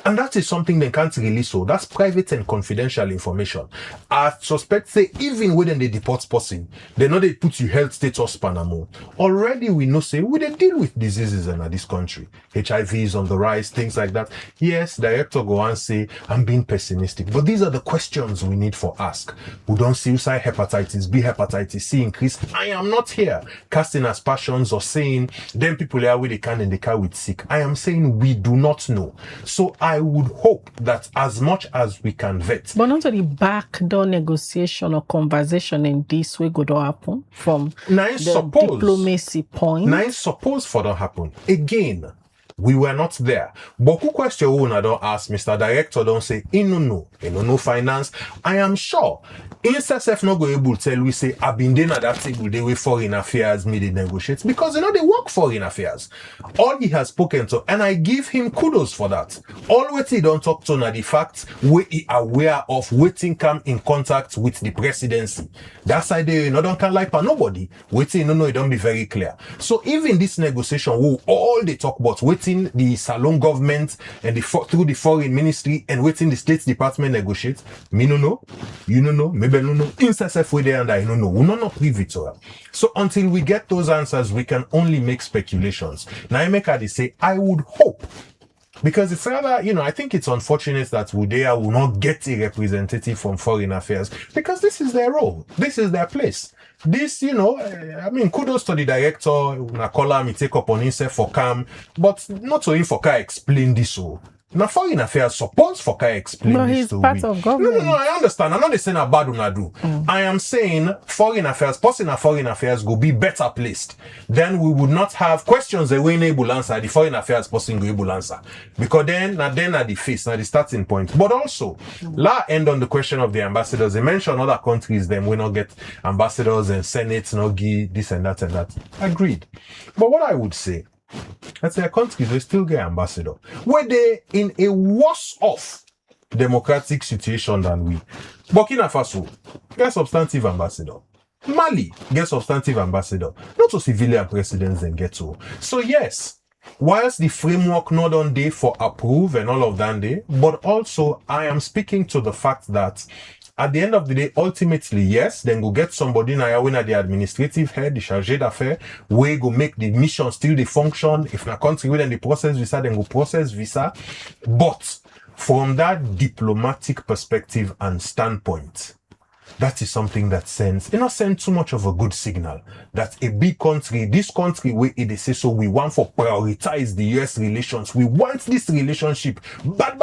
And that is something they can't release. So that's private and confidential information. I suspect say even when they deport person, they know they put you health status Panama. Already we know say we they deal with diseases in this country. HIV is on the rise, things like that. Yes, director go and say I'm being pessimistic, but these are the questions we need for ask. We don't see say hepatitis B, hepatitis C increase. I am not here casting aspersions or saying them people are where they can in the car with sick. I am saying we do not know. So I would hope that as much as we can vet. But not the backdoor negotiation or conversation in this way could happen from diplomacy point. Now suppose for that happen. Again, we were not there. But who question I don't ask Mr. Director don't say, no finance. I am sure. INSSF not go able to tell we say, I've been there at that table, they with foreign affairs, me they negotiate. Because they work foreign affairs. All he has spoken to, and I give him kudos for that. All what he don't talk to now the facts we he aware of waiting come in contact with the presidency. That's why they don't can like for nobody. Waiting, it don't be very clear. So even this negotiation, all they talk about waiting the Salon government and through the foreign ministry and waiting the State Department negotiate. Me no know, you no know, maybe no know. INSSF way there and I no know. We not privy to her. So until we get those answers, we can only make speculations. Now I make her say, I would hope. Because it's rather, I think it's unfortunate that Wudea will not get a representative from foreign affairs because this is their role. This is their place. This, kudos to the director, Nakola, me take up on himself for CAM, but not to him for CAM explain this. Now, foreign affairs suppose for CAM explain no, this he's to part me. of government. No, I understand. I'm not saying a bad una do. I am saying foreign affairs, person of foreign affairs will be better placed. Then we would not have questions that we able answer. The foreign affairs person will able answer. Because then at the face, now the starting point. But also, end on the question of the ambassadors. They mention other countries, then we not get ambassadors and senates, not give this and that and that. Agreed. But what I would say, that's their countries, they still get ambassador. Were they in a worse off democratic situation than we? Burkina Faso, get substantive ambassador. Mali, get substantive ambassador. Not to civilian presidents then get to. So yes, whilst the framework not on day for approve and all of that day, but also I am speaking to the fact that at the end of the day, ultimately, yes, then go get somebody now when at the administrative head, the chargé d'affaires, we go make the mission still the function. If na country when the process visa, then go process visa. But from that diplomatic perspective and standpoint, that is something that sends too much of a good signal that a big country, this country where it say so we want for prioritize the US relations. We want this relationship bad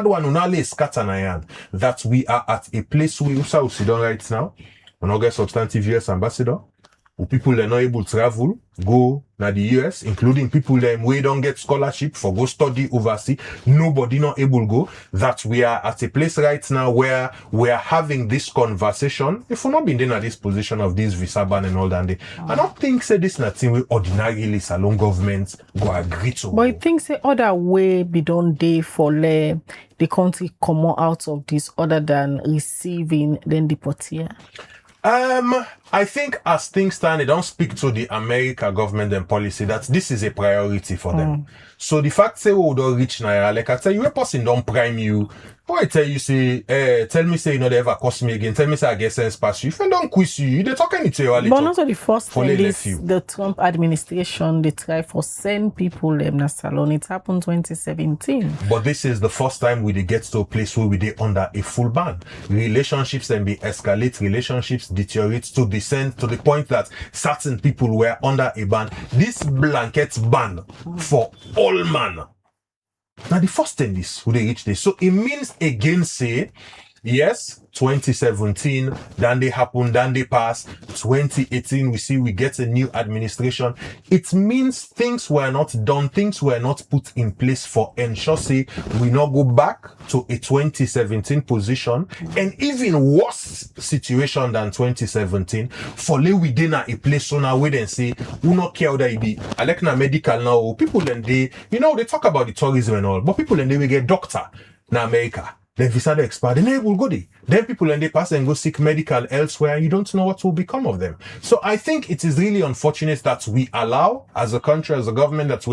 one unale scatter that we are at a place where we sit down right now. We not get substantive US ambassador. people that are not able to travel, go na the US, including people that we don't get scholarship for go study overseas. Nobody not able to go. That we are at a place right now where we are having this conversation. If we're not been in this position of this visa ban and all that, I don't think say this nothing we ordinarily salon government go agree to. But I think say other way be done day for the country come out of this other than receiving then deportia. I think as things stand, they don't speak to the American government and policy that this is a priority for them. So the fact say we don't reach Naira, like I tell you, a person don't prime you. Or I tell you say, tell me say you know they ever cost me again. Tell me say I get sense pass you. If I don't quiz you, they talk anything to you. But not the first time the Trump administration they try for send people them na salon. It happened 2017. But this is the first time we get to a place where we they under a full ban. Relationships then be escalate, relationships deteriorate to descend to the point that certain people were under a ban. This blanket ban for all man. Now the first thing is who they reach this. So it means again say, yes, 2017, then they happen, then they pass. 2018, we see we get a new administration. It means things were not done, things were not put in place for ensure say we not go back to a 2017 position, and even worse situation than 2017. For lay within a place so now we then say we not care how they be. I like na medical now. People then they talk about the tourism and all, but people then they will get doctor na America. Then visa they expire, then they will go there. Then people and they pass and go seek medical elsewhere, and you don't know what will become of them. So I think it is really unfortunate that we allow, as a country, as a government, that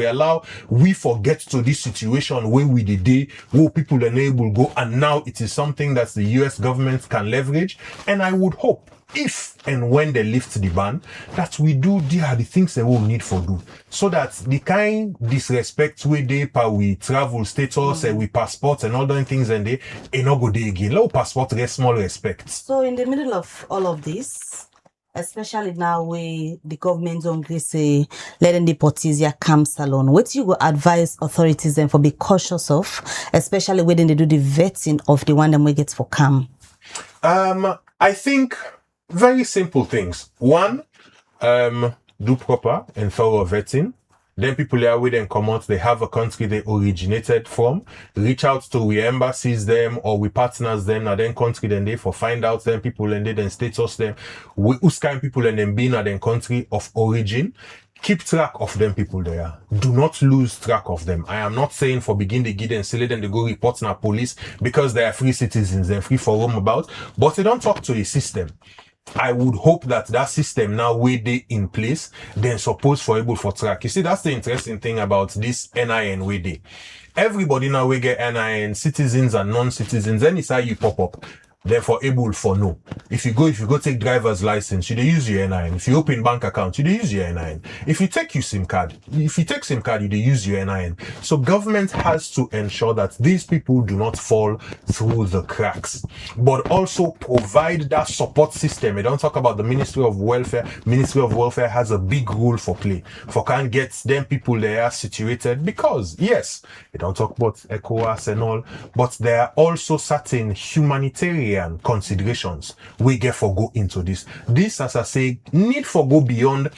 we forget to this situation where we did, where people and they will go, and now it is something that the US government can leverage. And I would hope, if and when they lift the ban, that we do the things they will need for do. So that the kind disrespect we travel status and we passports and all those things and they not go there again. Low passport small respect. So in the middle of all of this, especially now where the government don't agree say letting the portisia come salon, what you go advise authorities then for be cautious of, especially when they do the vetting of the one that we get for come? I think very simple things. One, do proper and thorough vetting. Then people are with and come out, they have a country they originated from. Reach out to we embassies them or we partners them, and then country then they for find out them people and they then status them. We who's kind people and then being at then country of origin. Keep track of them people there. Do not lose track of them. I am not saying for begin the give and silly them they go report na police because they are free citizens, they're free for roam about, but they don't talk to a system. I would hope that system now where they in place, then suppose for able for track. You see, that's the interesting thing about this NIN way they. Everybody now we get NIN, citizens and non-citizens, then it's how you pop up. Therefore able for no. If you go take driver's license, you use your NIN. If you open bank account, you use your NIN. If you take your SIM card, you use your NIN. So government has to ensure that these people do not fall through the cracks, but also provide that support system. We don't talk about the Ministry of Welfare. Ministry of Welfare has a big role for play. For can get them people there situated because yes, we don't talk about ECOWAS and all, but there are also certain humanitarian considerations we get for go into this. This, as I say, need for go beyond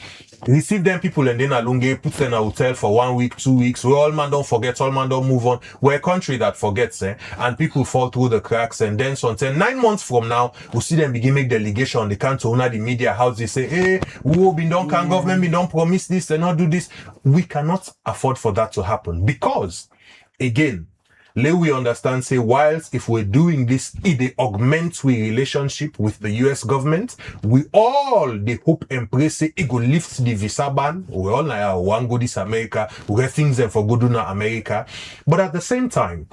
receive them people and then alunge, put them in a hotel for 1 week, 2 weeks. We all man don't forget, all man don't move on. We're a country that forgets, and people fall through the cracks. And then so until 9 months from now, we'll see them begin make delegation. They can't own the media house. They say, hey, we been done, can government be don't promise this and not do this. We cannot afford for that to happen because, again, let we understand, say, whilst if we're doing this, it augments we relationship with the US government, we all the hope and pray, say, it go lift the visa ban. We all now want go this America, we get things them for go do na America. But at the same time,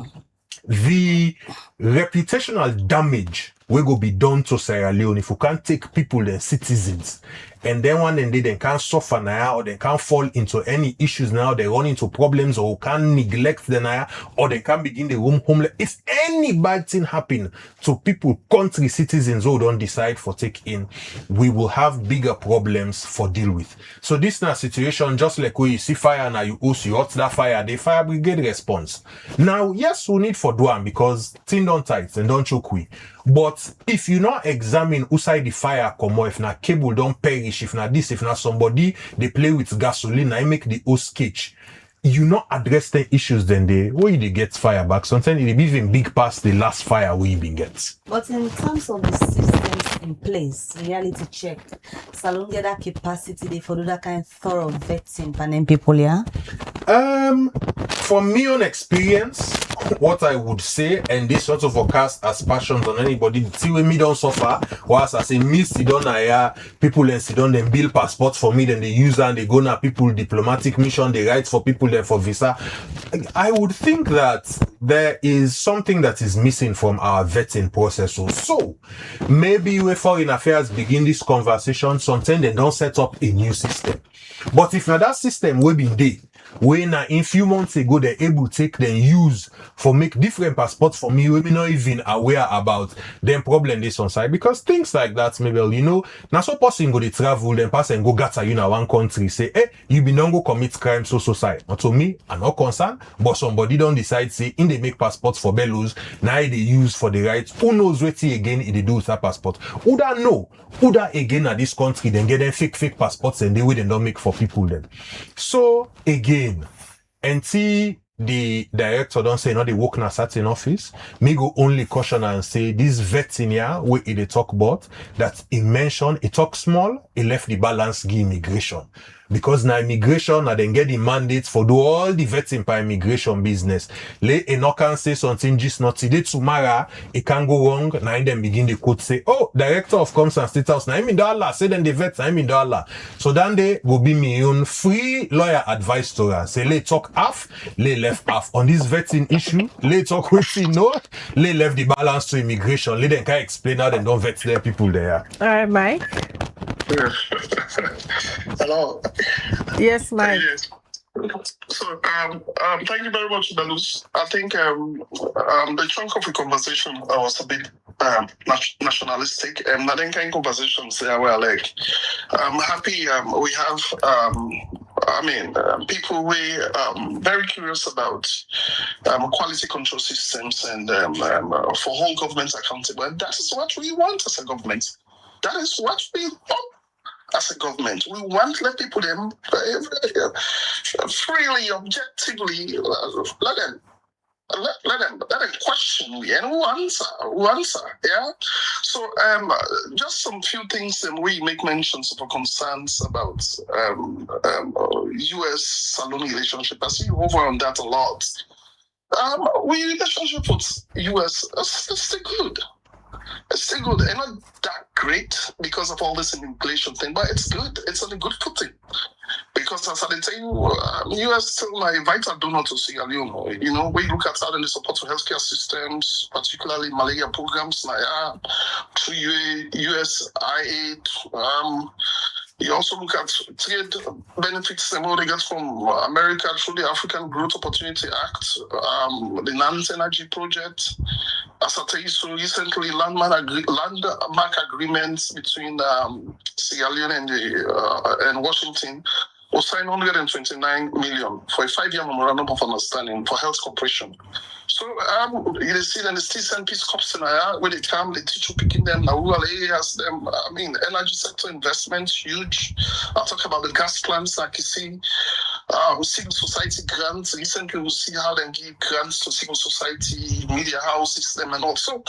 the reputational damage will go be done to Sierra Leone if we can't take people and citizens. And then one day they can't suffer now, or they can't fall into any issues now, they run into problems, or can neglect the now, or they can begin the room homeless. If any bad thing happen to people, country citizens who don't decide for take in, we will have bigger problems for deal with. So this now situation, just like when you see fire now, you hot that fire, the fire brigade response. Now, yes, we need for Duan because thing don't tight and don't choke we. But if you not examine outside the fire come on, if na cable don't perish, if na this, if na somebody they play with gasoline, I make the hose catch. You not address the issues then they where they get fire back. Sometimes it be even big past the last fire we been get. But in terms of the systems in place, reality check, Salon get that capacity they for do that kind of thorough vetting for them people, yeah? From me on experience, what I would say, and this sort of forecast as passions on anybody, the thing with me don't suffer, was as a me sit down here, people and sit down then build passports for me, then they use and they go now people diplomatic mission, they write for people there for visa. I would think that there is something that is missing from our vetting process. So maybe when foreign affairs begin this conversation, sometimes they don't set up a new system. But if now that system will be there, when in few months ago they're able to take then use for make different passports for me, we not even aware about them problem this on side, because things like that, maybe you know, now so person go to travel, then pass and go gata you know one country, say, hey, you be not go commit crime so side. Not to me, I'm not concerned, but somebody don't decide say in they make passports for Belarus, now they use for the rights. Who knows what again if they do with that passport? Who that know? Who that again at this country then get them fake passports and they will then don't make for people then. So again, until the director don't say no they work in a certain office, me go only caution and say this vetting here where they talk about that he mentioned it talk small, he left the balance give immigration. Because now immigration now then get the mandates for do all the vetting by immigration business. Let a knock and say something just not today tomorrow, it can go wrong. Now then begin the code say, oh, director of Comes and State House, now I'm in dollar, say then the vet, I'm in dollar. So then they go be me own free lawyer advice to her. Say let talk half, let left half. On this vetting issue, let talk with no, let left the balance to immigration. Let them can explain how they don't vet their people there. All right, Mike. Hello. Yes, Mike. Yes. So, thank you very much, Belus. I think the chunk of the conversation was a bit nationalistic, and I think in conversations there were like, I'm happy we have, people we very curious about quality control systems and for whole government accountable. And that is what we want as a government. That is what we want. As a government, we want to let people them freely, objectively let them question me and who answer. Yeah. So just some few things we make mentions of concerns about U.S. Salon relationship. I see you over on that a lot. We relationship with U.S. is still good. It's still good. It's not that great because of all this inflation thing, but it's good. It's on a good footing. Because as I tell you, U.S. still my vital donor to Sierra Leone. You know, we look at how they support to healthcare systems, particularly malaria programs, through USAID. You also look at trade benefits and what they get from America through the African Growth Opportunity Act, the NANS Energy Project. As I tell you, so recently, landmark agreements between Sierra Leone and Washington was signed 129 million for a 5-year memorandum of understanding for health cooperation. So you see then the still and Peace Corps where they come, they teach you picking them now rural areas, energy sector investments huge. I'll talk about the gas plants like you see. Civil society grants. Recently we'll see how they give grants to civil society, media houses, them and all. So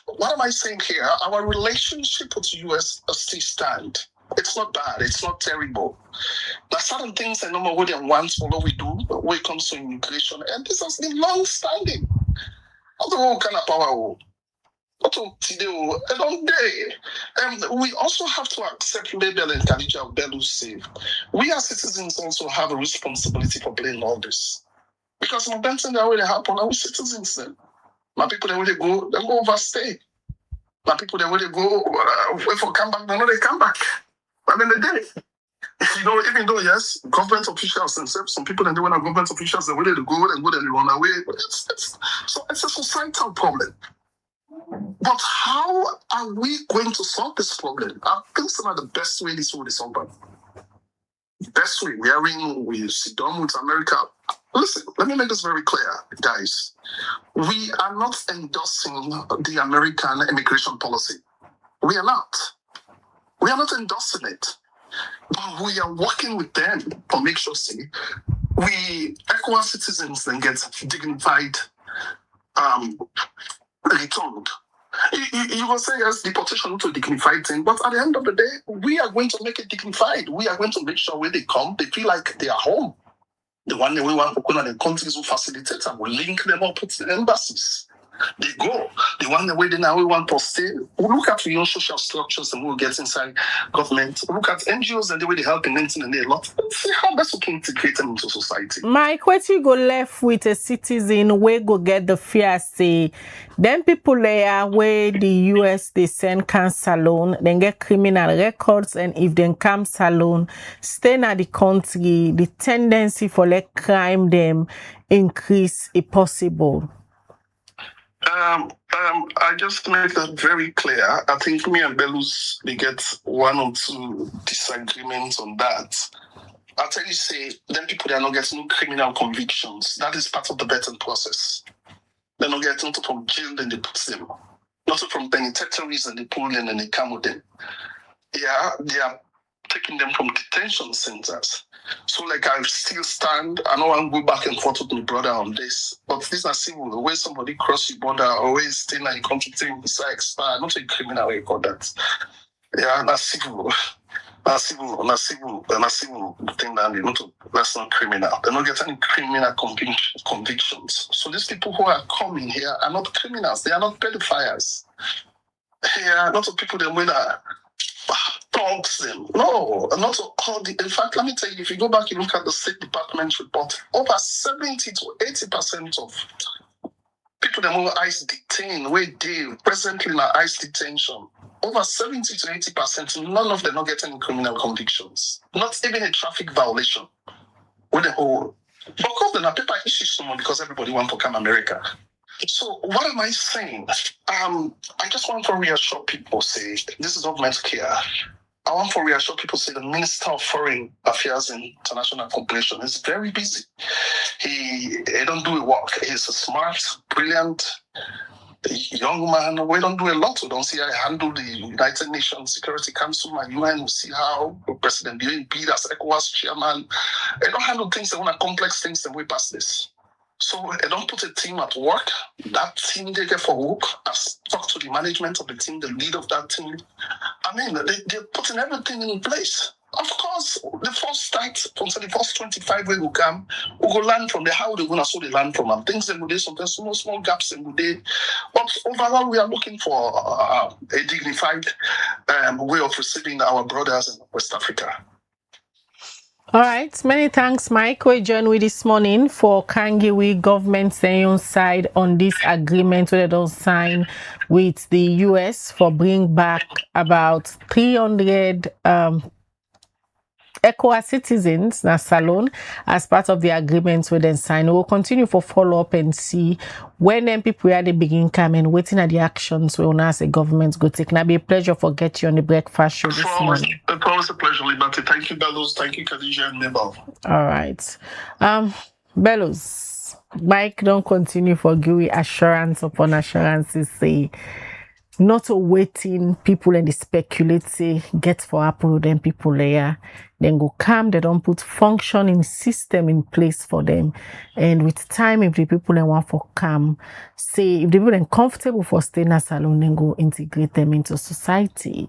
what am I saying here? Our relationship with the US still stand. It's not bad. It's not terrible. There are certain things I know more than once for what we do when it comes to immigration, and this has been long-standing. Although kind of power, and we also have to accept Mabel and Khadija Bellu say we as citizens also have a responsibility for playing all this. Because I'm dancing that way they happen, our citizens then. My people that way they go overstay. My people that way they go wait for come back, they come back. And then they did it. You know, even though, yes, government officials themselves, some people, and when are government officials, they're ready to go and they run away. But it's a societal problem. But how are we going to solve this problem? I think some of the best way this will be solved. The best way, we sit down with America, Listen, let me make this very clear, guys. We are not endorsing the American immigration policy. We are not. We are not endorsing it. But we are working with them to make sure, we ECOWAS citizens then get dignified returned. You will say, yes, deportation to dignified thing, but at the end of the day, we are going to make it dignified. We are going to make sure when they come, they feel like they are home. The one that we want to go to the countries who facilitate and will link them up with the embassies. They go. The one that we want to stay. We look at your social structures and we'll get inside government. We look at NGOs and the way they help in and a lot. See how best we can integrate them into society. Mike, what you go left with a citizen where go get the fear say, then people there where the US they send cancer loan, then get criminal records, and if they come salon, stay in the country, the tendency for like crime them increase if possible. I just make that very clear. I think me and Belus, we get one or two disagreements on that. I'll tell you, then people that are not getting no criminal convictions. That is part of the vetting process. They're not getting from jail, then they put them. Not from penitentiaries, and they pull them and they come with them. Yeah, they are taking them from detention centers. So, like, I still stand. I know I'll go back and forth with my brother on this, but these are civil. The way somebody cross your border, always stay in the country, expire, not a criminal record. That, yeah, that's civil. That's civil thing that that's not criminal. They're not getting criminal convictions. So these people who are coming here are not criminals. They are not pedophiles. Yeah, not the people that talks them. No, not all the. In fact, let me tell you, if you go back and look at the State Department report, over 70 to 80% of people that were ICE detained, where they presently in ICE detention, over 70 to 80%, none of them not getting criminal convictions. Not even a traffic violation. With the whole, of course, they're not paper issue someone because everybody wants to come America. So what am I saying? I just want to reassure people, say, this is government care. I want to reassure people, say, the Minister of Foreign Affairs and International Cooperation is very busy. He don't do a work. He's a smart, brilliant young man. We don't do a lot. We don't see how he handle the United Nations Security Council and UN. We see how President Leone as ECOWAS chairman. They don't handle things that want complex things and we pass this. So I don't put a team at work. That team they get for work. I've talked to the management of the team, the lead of that team. I mean, they're putting everything in place. Of course, the first start, until the first 25 we will come, we will learn from the how they're going to so they learn from them. Things that will do, sometimes small gaps in the day. But overall, we are looking for a dignified way of receiving our brothers in West Africa. All right, many thanks, Mike. We joined with this morning for Kangiwi government saying side on this agreement where they don't sign with the US for bring back about 300 ECOWAS citizens na Salone as part of the agreement we then sign. We'll continue for follow-up and see when them people are the begin coming, waiting at the actions we as a government go take. Now be a pleasure for get you on the breakfast show this morning. It's always a pleasure, Liberty. Thank you, Bellows. Thank you, Khadija and Nebel. All right. Bellows, Mike don't continue for giving assurance upon assurances say not waiting people and the speculate say get for Apple then people there then go come, they don't put functioning system in place for them, and with time if the people then want for come say if the people then comfortable for staying at Salone then go integrate them into society.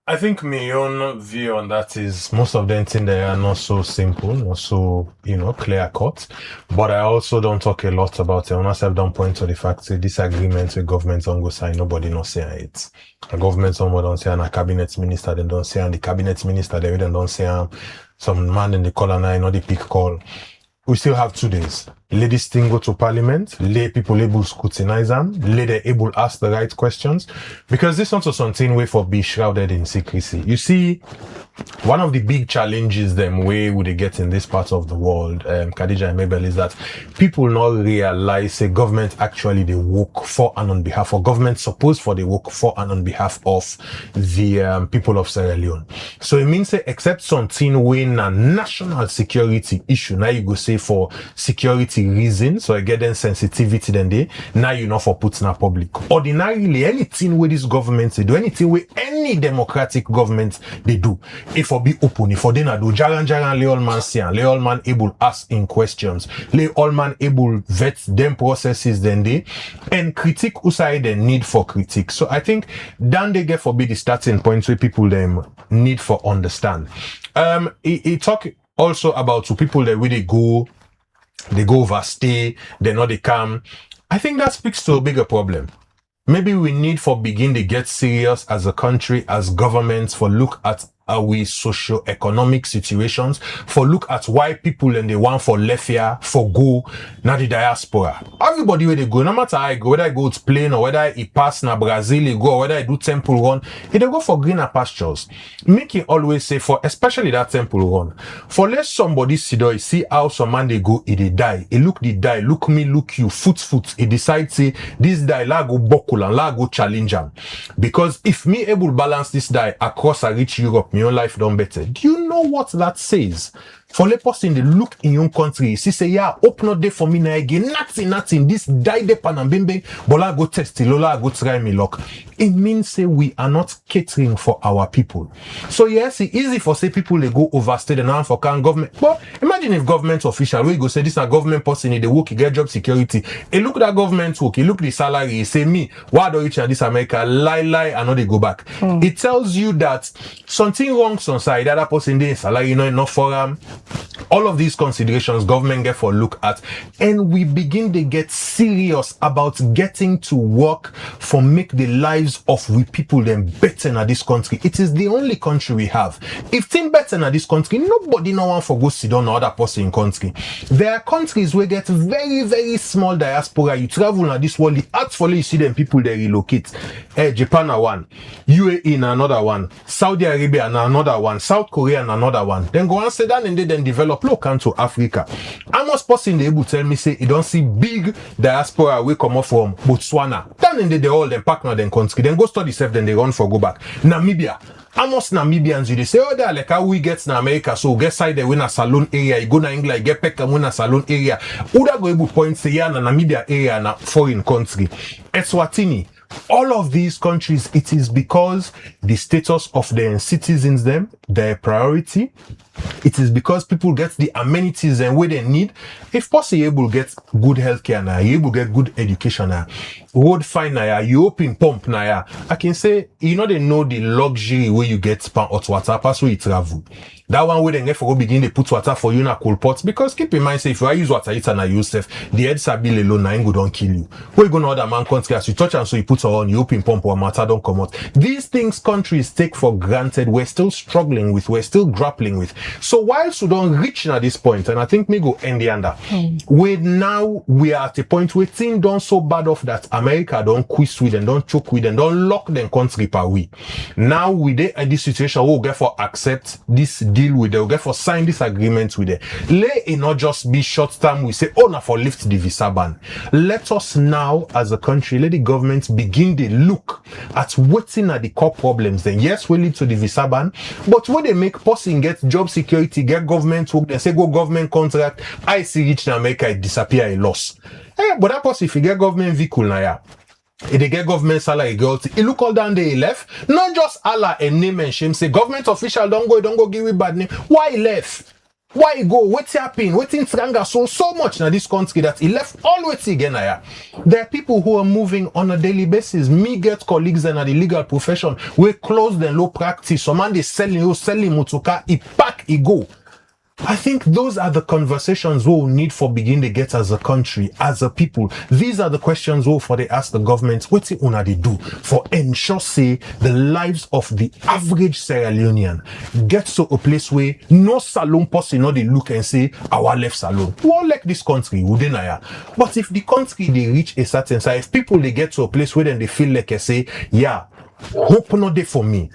I think my own view on that is most of them think they are not so simple, not so, clear cut. But I also don't talk a lot about it. I myself don't point to the fact that this agreement with government don't go sign, nobody not saying it. The government someone don't say, and a cabinet minister they don't say, and the cabinet minister they don't say, some man in the color nine or the pick call. We still have 2 days. Let this thing go to parliament, let people able to scrutinize them, let them able to ask the right questions. Because this is also something way for be shrouded in secrecy. You see, one of the big challenges them way would they get in this part of the world, Khadija and Mabel, is that people not realize say government actually they work for and on behalf of government supposed for they work for and on behalf of the people of Sierra Leone. So it means say except something when a national security issue, now you go say for security reasons, so I get them sensitivity then they now you know for putting a public. Ordinarily anything with this government they do, anything with any democratic government they do. If for be open, if for they not do jaran lay all man see, lay all man able ask in questions, lay all man able vet them processes then they and critique who side the need for critique. So I think then they get for be the starting point where people them need for understand. He talk also about to people that where they go overstay, they know they come. I think that speaks to a bigger problem. Maybe we need for begin to get serious as a country, as governments, for look at our socio-economic situations, for look at why people and they want for left here, for go, now the diaspora. Everybody where they go, no matter how I go, whether I go to plane or whether I pass na Brazil, I go, or whether I do temple run, they go for greener pastures. Make it always say for, especially that temple run, for let somebody see how some man they go, they die. He look the die, look me, look you, foot. He decide say, this die, la go buckle and la go challenge him. Because if me able balance this die across a rich Europe, your life done better. Do you know what that says? For the person they look in your country, see say yeah, open up there for me now again. Nothing. This died up and bing, but I go test it, Lola go try me luck. It means say we are not catering for our people. So yes, it's easy for say people they go overstay the now for can government. But imagine if government official we go say this is a government person, they work, he get job security. He look at that government work, he look the salary, he say me, why do you change this America? Lie, I know they go back. It tells you that something wrong on side, that person they salary enough for all of these considerations government get for look at, and we begin to get serious about getting to work for make the lives of we people them better in this country. It is the only country we have. If things better in this country, nobody no one for go sit down or other person in country. There are countries where get very, very small diaspora. You travel in this world, actually you see them people they relocate. Japan are one, UAE na another one, Saudi Arabia na another one, South Korea na another one. Then go and sit down and then develop local to Africa. I must person able to tell me say you don't see big diaspora we come up from Botswana. Then they all them partner them country. Then go study self, then they run for go back. Namibia. Almost Namibians, they say, oh, they're like how we get in America. So get side they win a salon area. You go to England, get peck and win a salon area. Who that go able point say yeah, na Namibia area na foreign country. Eswatini. All of these countries, it is because the status of their citizens, them, their priority. It is because people get the amenities and where they need. If possible, get good healthcare now, you able get good education now, road fine now, you open pump now. I can say, they know the luxury where you get hot water, pass where you travel. That one where they get for go begin they put water for you in a cool pot. Because keep in mind, say if I use water, it's an yourself, the head sabi alone na go don't kill you. Where you go to other man country as you touch and so you put on, you open pump or matter don't come out. These things countries take for granted, we're still struggling with, we're still grappling with. So while Sudan reaching at this point, and I think me go end the under, we are at a point where things done so bad off that America don't quit Sweden, don't choke with them, don't lock them country per we. Now we dey at this situation, we'll get for accept this deal with them, we'll get for sign this agreement with them. Let it not just be short term, we say, oh, now for lift the visa ban. Let us now, as a country, let the government begin to look at what's at the core problems. Then yes, we lead to the visa ban, but when they make person get job security, get government work, they say go government contract, I see reach in America, it disappear, a loss. But that person, if you get government vehicle now, yeah, if they get government salary, it look all down they left. Not just Allah and name and shame, say government official don't go give me bad name. Why left? Why go? What's happening? What's in Stranga so much in this country that he left always again. There are people who are moving on a daily basis. Me get colleagues in the legal profession. We close the law practice. Some man they selling motoka, he pack, he go. I think those are the conversations we'll need for begin to get as a country, as a people. These are the questions we'll for they ask the government, what's it una they do for ensure say the lives of the average Sierra Leonean get to a place where no salon person no they look and say our left salon. We all like this country, wouldn't I? But if the country they reach a certain size, if people they get to a place where then they feel like I say, yeah, hope not there for me.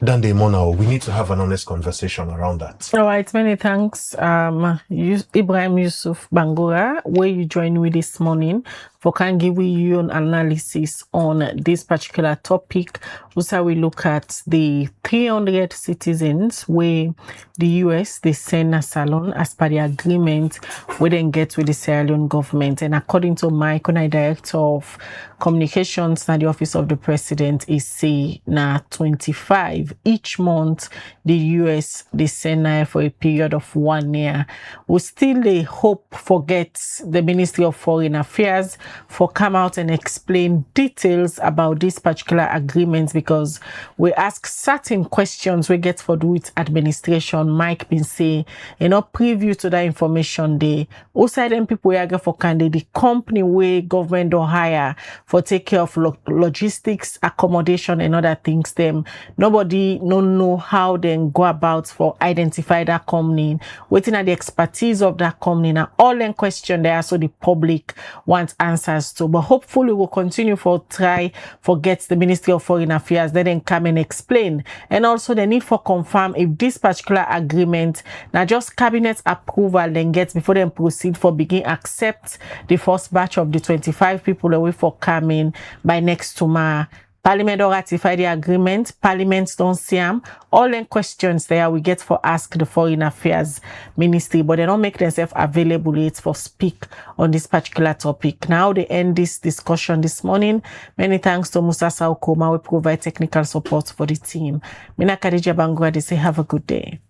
than the money. We need to have an honest conversation around that. All right, many thanks, Ibrahim Yusuf Bangura, where you joined me this morning for can give you an analysis on this particular topic. Also, we look at the 300 citizens where the US they send a salon as per the agreement we then get with the Sierra Leone government. And according to Mike, Director of Communications at the Office of the President, is say na 25 each month the US they send for a period of 1 year. We still hope forget the Ministry of Foreign Affairs for come out and explain details about this particular agreement, because we ask certain questions we get for do with administration. Mike been say, preview to that information they also them people we get for candidate the company where government don't hire for take care of logistics, accommodation and other things. Them nobody no know how they go about for identify that company, waiting at the expertise of that company. Now all them question there, so the public wants answers to. But hopefully we'll continue for try forget the Ministry of Foreign Affairs, then come and explain. And also the need for confirm if this particular agreement now just cabinet approval then gets before them proceed for begin accept the first batch of the 25 people away for coming by next tomorrow. Parliament don't ratify the agreement. Parliament don't see them. All the questions there we get for ask the Foreign Affairs Ministry, but they don't make themselves available yet for speak on this particular topic. Now they end this discussion this morning. Many thanks to Musa Saukoma. We provide technical support for the team. Mina Khadija Bangura, they say have a good day.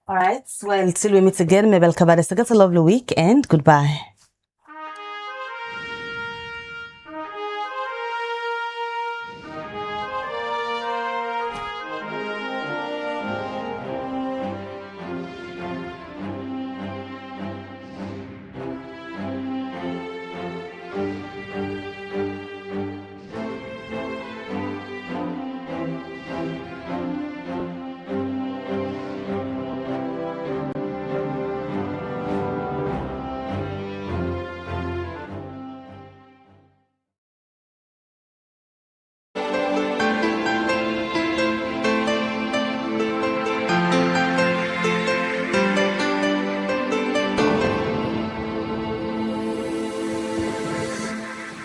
All right. Well, till we meet again, Mabel Kabade, get a lovely week and goodbye.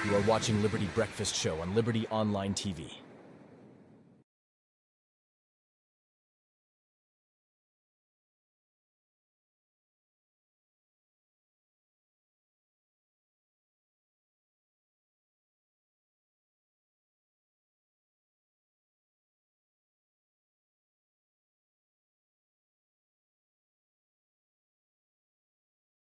You are watching Liberty Breakfast Show on Liberty Online TV.